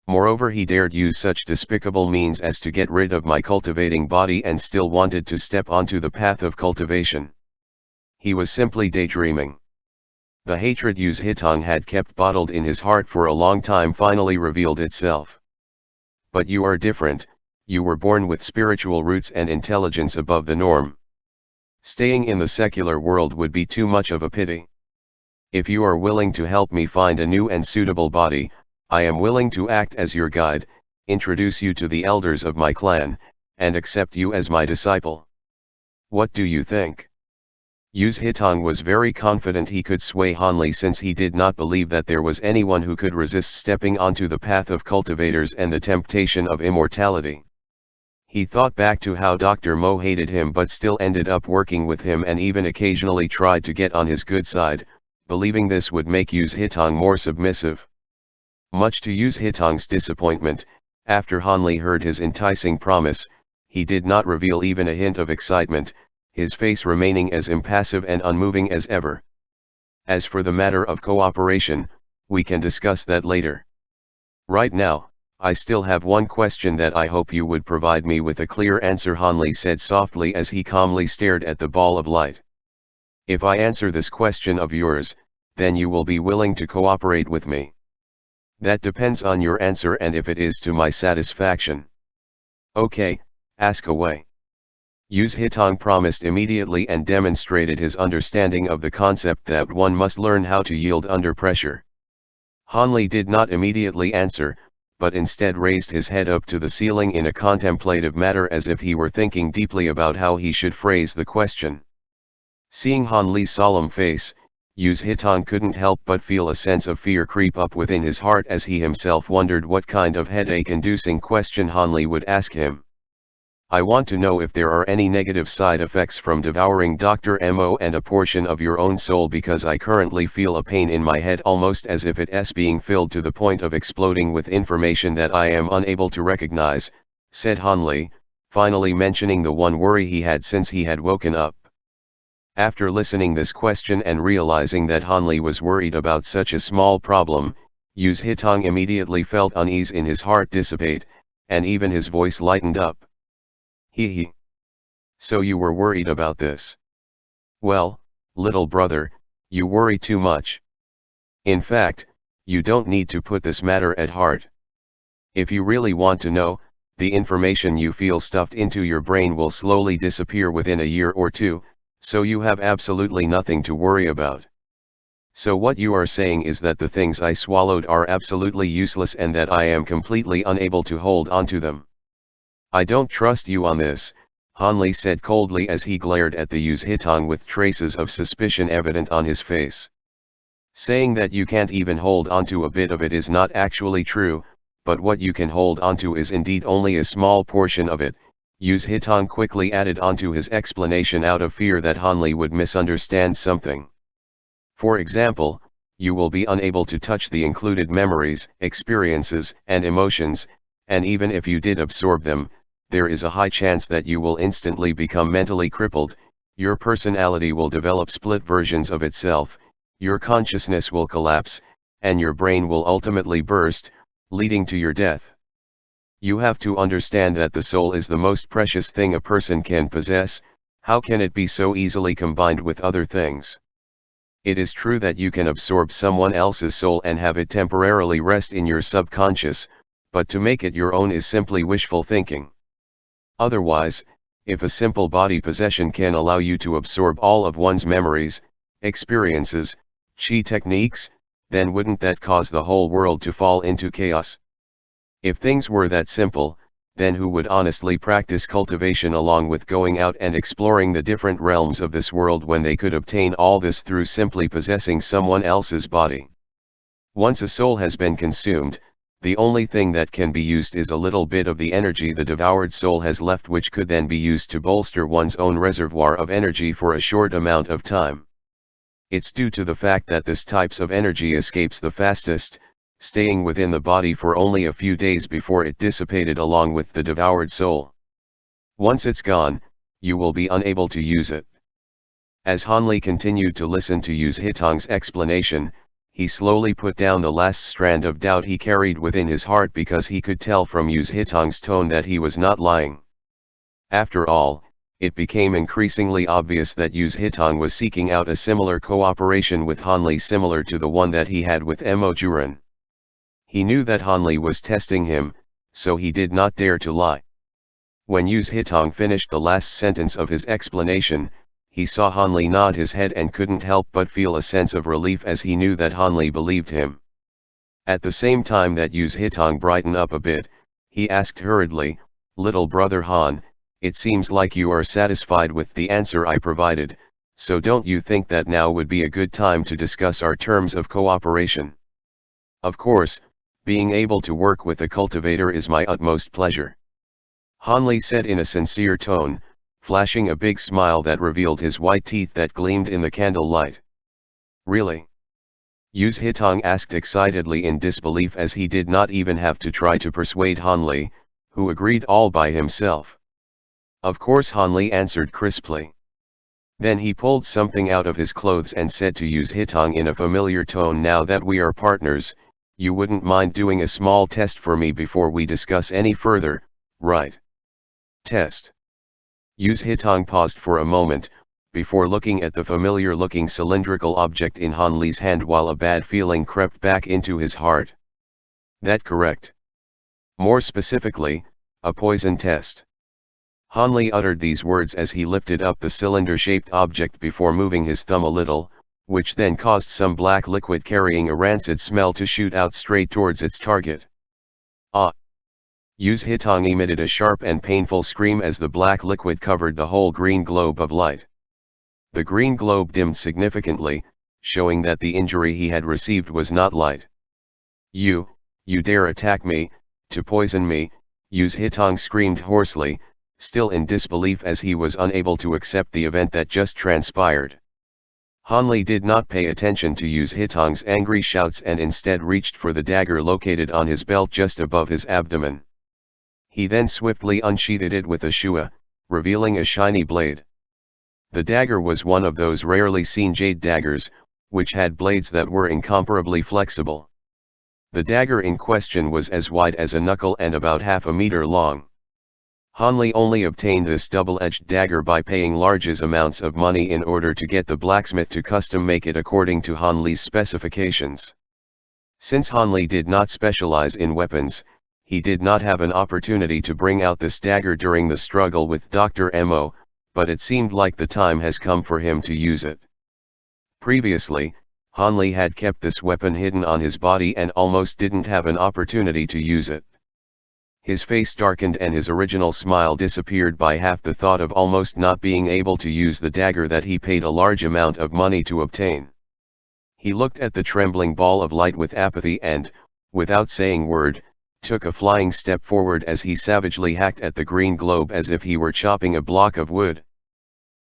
Moreover, he dared use such despicable means as to get rid of my cultivating body and still wanted to step onto the path of cultivation. He was simply daydreaming. The hatred Yu's Hitong had kept bottled in his heart for a long time finally revealed itself. "But you are different, you were born with spiritual roots and intelligence above the norm. Staying in the secular world would be too much of a pity. If you are willing to help me find a new and suitable body, I am willing to act as your guide, introduce you to the elders of my clan, and accept you as my disciple. What do you think?" Yu's Hitong was very confident he could sway Han Li since he did not believe that there was anyone who could resist stepping onto the path of cultivators and the temptation of immortality. He thought back to how Dr. Mo hated him but still ended up working with him and even occasionally tried to get on his good side, believing this would make Yu's Hitong more submissive. Much to Yu's Hitong's disappointment, after Han Li heard his enticing promise, he did not reveal even a hint of excitement, his face remaining as impassive and unmoving as ever. As for the matter of cooperation, we can discuss that later. Right now, I still have one question that I hope you would provide me with a clear answer, Han Li said softly as he calmly stared at the ball of light. If I answer this question of yours, then you will be willing to cooperate with me. That depends on your answer and if it is to my satisfaction. Okay, ask away. Yu's Hitong promised immediately and demonstrated his understanding of the concept that one must learn how to yield under pressure. Han Li did not immediately answer, but instead raised his head up to the ceiling in a contemplative manner as if he were thinking deeply about how he should phrase the question. Seeing Han Li's solemn face, Yu's Hitong couldn't help but feel a sense of fear creep up within his heart as he himself wondered what kind of headache-inducing question Hanli would ask him. I want to know if there are any negative side effects from devouring Dr. Mo and a portion of your own soul, because I currently feel a pain in my head almost as if it's being filled to the point of exploding with information that I am unable to recognize, said Hanli, finally mentioning the one worry he had since he had woken up. After listening this question and realizing that Hanli was worried about such a small problem, Yu's Hitong immediately felt unease in his heart dissipate, and even his voice lightened up. He. So you were worried about this? Well, little brother, you worry too much. In fact, you don't need to put this matter at heart. If you really want to know, the information you feel stuffed into your brain will slowly disappear within a year or two, so you have absolutely nothing to worry about. So what you are saying is that the things I swallowed are absolutely useless and that I am completely unable to hold onto them. I don't trust you on this, Hanli said coldly as he glared at the Yu's Hitong with traces of suspicion evident on his face. Saying that you can't even hold onto a bit of it is not actually true, but what you can hold onto is indeed only a small portion of it, Yu's Hitong quickly added onto his explanation out of fear that Hanli would misunderstand something. For example, you will be unable to touch the included memories, experiences, and emotions, and even if you did absorb them, there is a high chance that you will instantly become mentally crippled, your personality will develop split versions of itself, your consciousness will collapse, and your brain will ultimately burst, leading to your death. You have to understand that the soul is the most precious thing a person can possess. How can it be so easily combined with other things? It is true that you can absorb someone else's soul and have it temporarily rest in your subconscious, but to make it your own is simply wishful thinking. Otherwise, if a simple body possession can allow you to absorb all of one's memories, experiences, chi techniques, then wouldn't that cause the whole world to fall into chaos? If things were that simple, then who would honestly practice cultivation along with going out and exploring the different realms of this world when they could obtain all this through simply possessing someone else's body? Once a soul has been consumed, the only thing that can be used is a little bit of the energy the devoured soul has left, which could then be used to bolster one's own reservoir of energy for a short amount of time. It's due to the fact that this types of energy escapes the fastest, staying within the body for only a few days before it dissipated along with the devoured soul. Once it's gone, you will be unable to use it. As Hanli continued to listen to Yu's Hitong's explanation, he slowly put down the last strand of doubt he carried within his heart, because he could tell from Yu's Hitong's tone that he was not lying. After all, it became increasingly obvious that Yu's Hitong was seeking out a similar cooperation with Hanli similar to the one that he had with Mo Juren. He knew that Hanli was testing him, so he did not dare to lie. When Yu's Hitong finished the last sentence of his explanation, he saw Hanli nod his head and couldn't help but feel a sense of relief as he knew that Hanli believed him. At the same time that Yu's Hitong brightened up a bit, he asked hurriedly, "Little brother Han, it seems like you are satisfied with the answer I provided, so don't you think that now would be a good time to discuss our terms of cooperation? Of course, being able to work with a cultivator is my utmost pleasure," Hanli said in a sincere tone, flashing a big smile that revealed his white teeth that gleamed in the candlelight. "Really?" Yu's Hitong asked excitedly in disbelief, as he did not even have to try to persuade Hanli, who agreed all by himself. "Of course," Hanli answered crisply. Then he pulled something out of his clothes and said to Yu's Hitong in a familiar tone, "Now that we are partners, you wouldn't mind doing a small test for me before we discuss any further, right?" "Test?" Yu's Hitong paused for a moment, before looking at the familiar-looking cylindrical object in Hanli's hand while a bad feeling crept back into his heart. "That correct? More specifically, a poison test." Hanli uttered these words as he lifted up the cylinder-shaped object before moving his thumb a little, which then caused some black liquid carrying a rancid smell to shoot out straight towards its target. "Ah!" Yu's Hitong emitted a sharp and painful scream as the black liquid covered the whole green globe of light. The green globe dimmed significantly, showing that the injury he had received was not light. You dare attack me, to poison me, Yu's Hitong screamed hoarsely, still in disbelief as he was unable to accept the event that just transpired. Hanli did not pay attention to Yu's Hitong's angry shouts and instead reached for the dagger located on his belt just above his abdomen. He then swiftly unsheathed it with a shua, revealing a shiny blade. The dagger was one of those rarely seen jade daggers, which had blades that were incomparably flexible. The dagger in question was as wide as a knuckle and about half a meter long. Hanli only obtained this double-edged dagger by paying large amounts of money in order to get the blacksmith to custom make it according to Hanli's specifications. Since Hanli did not specialize in weapons, he did not have an opportunity to bring out this dagger during the struggle with Dr. Mo, but it seemed like the time has come for him to use it. Previously, Hanli had kept this weapon hidden on his body and almost didn't have an opportunity to use it. His face darkened and his original smile disappeared by half the thought of almost not being able to use the dagger that he paid a large amount of money to obtain. He looked at the trembling ball of light with apathy and, without saying word, took a flying step forward as he savagely hacked at the green globe as if he were chopping a block of wood.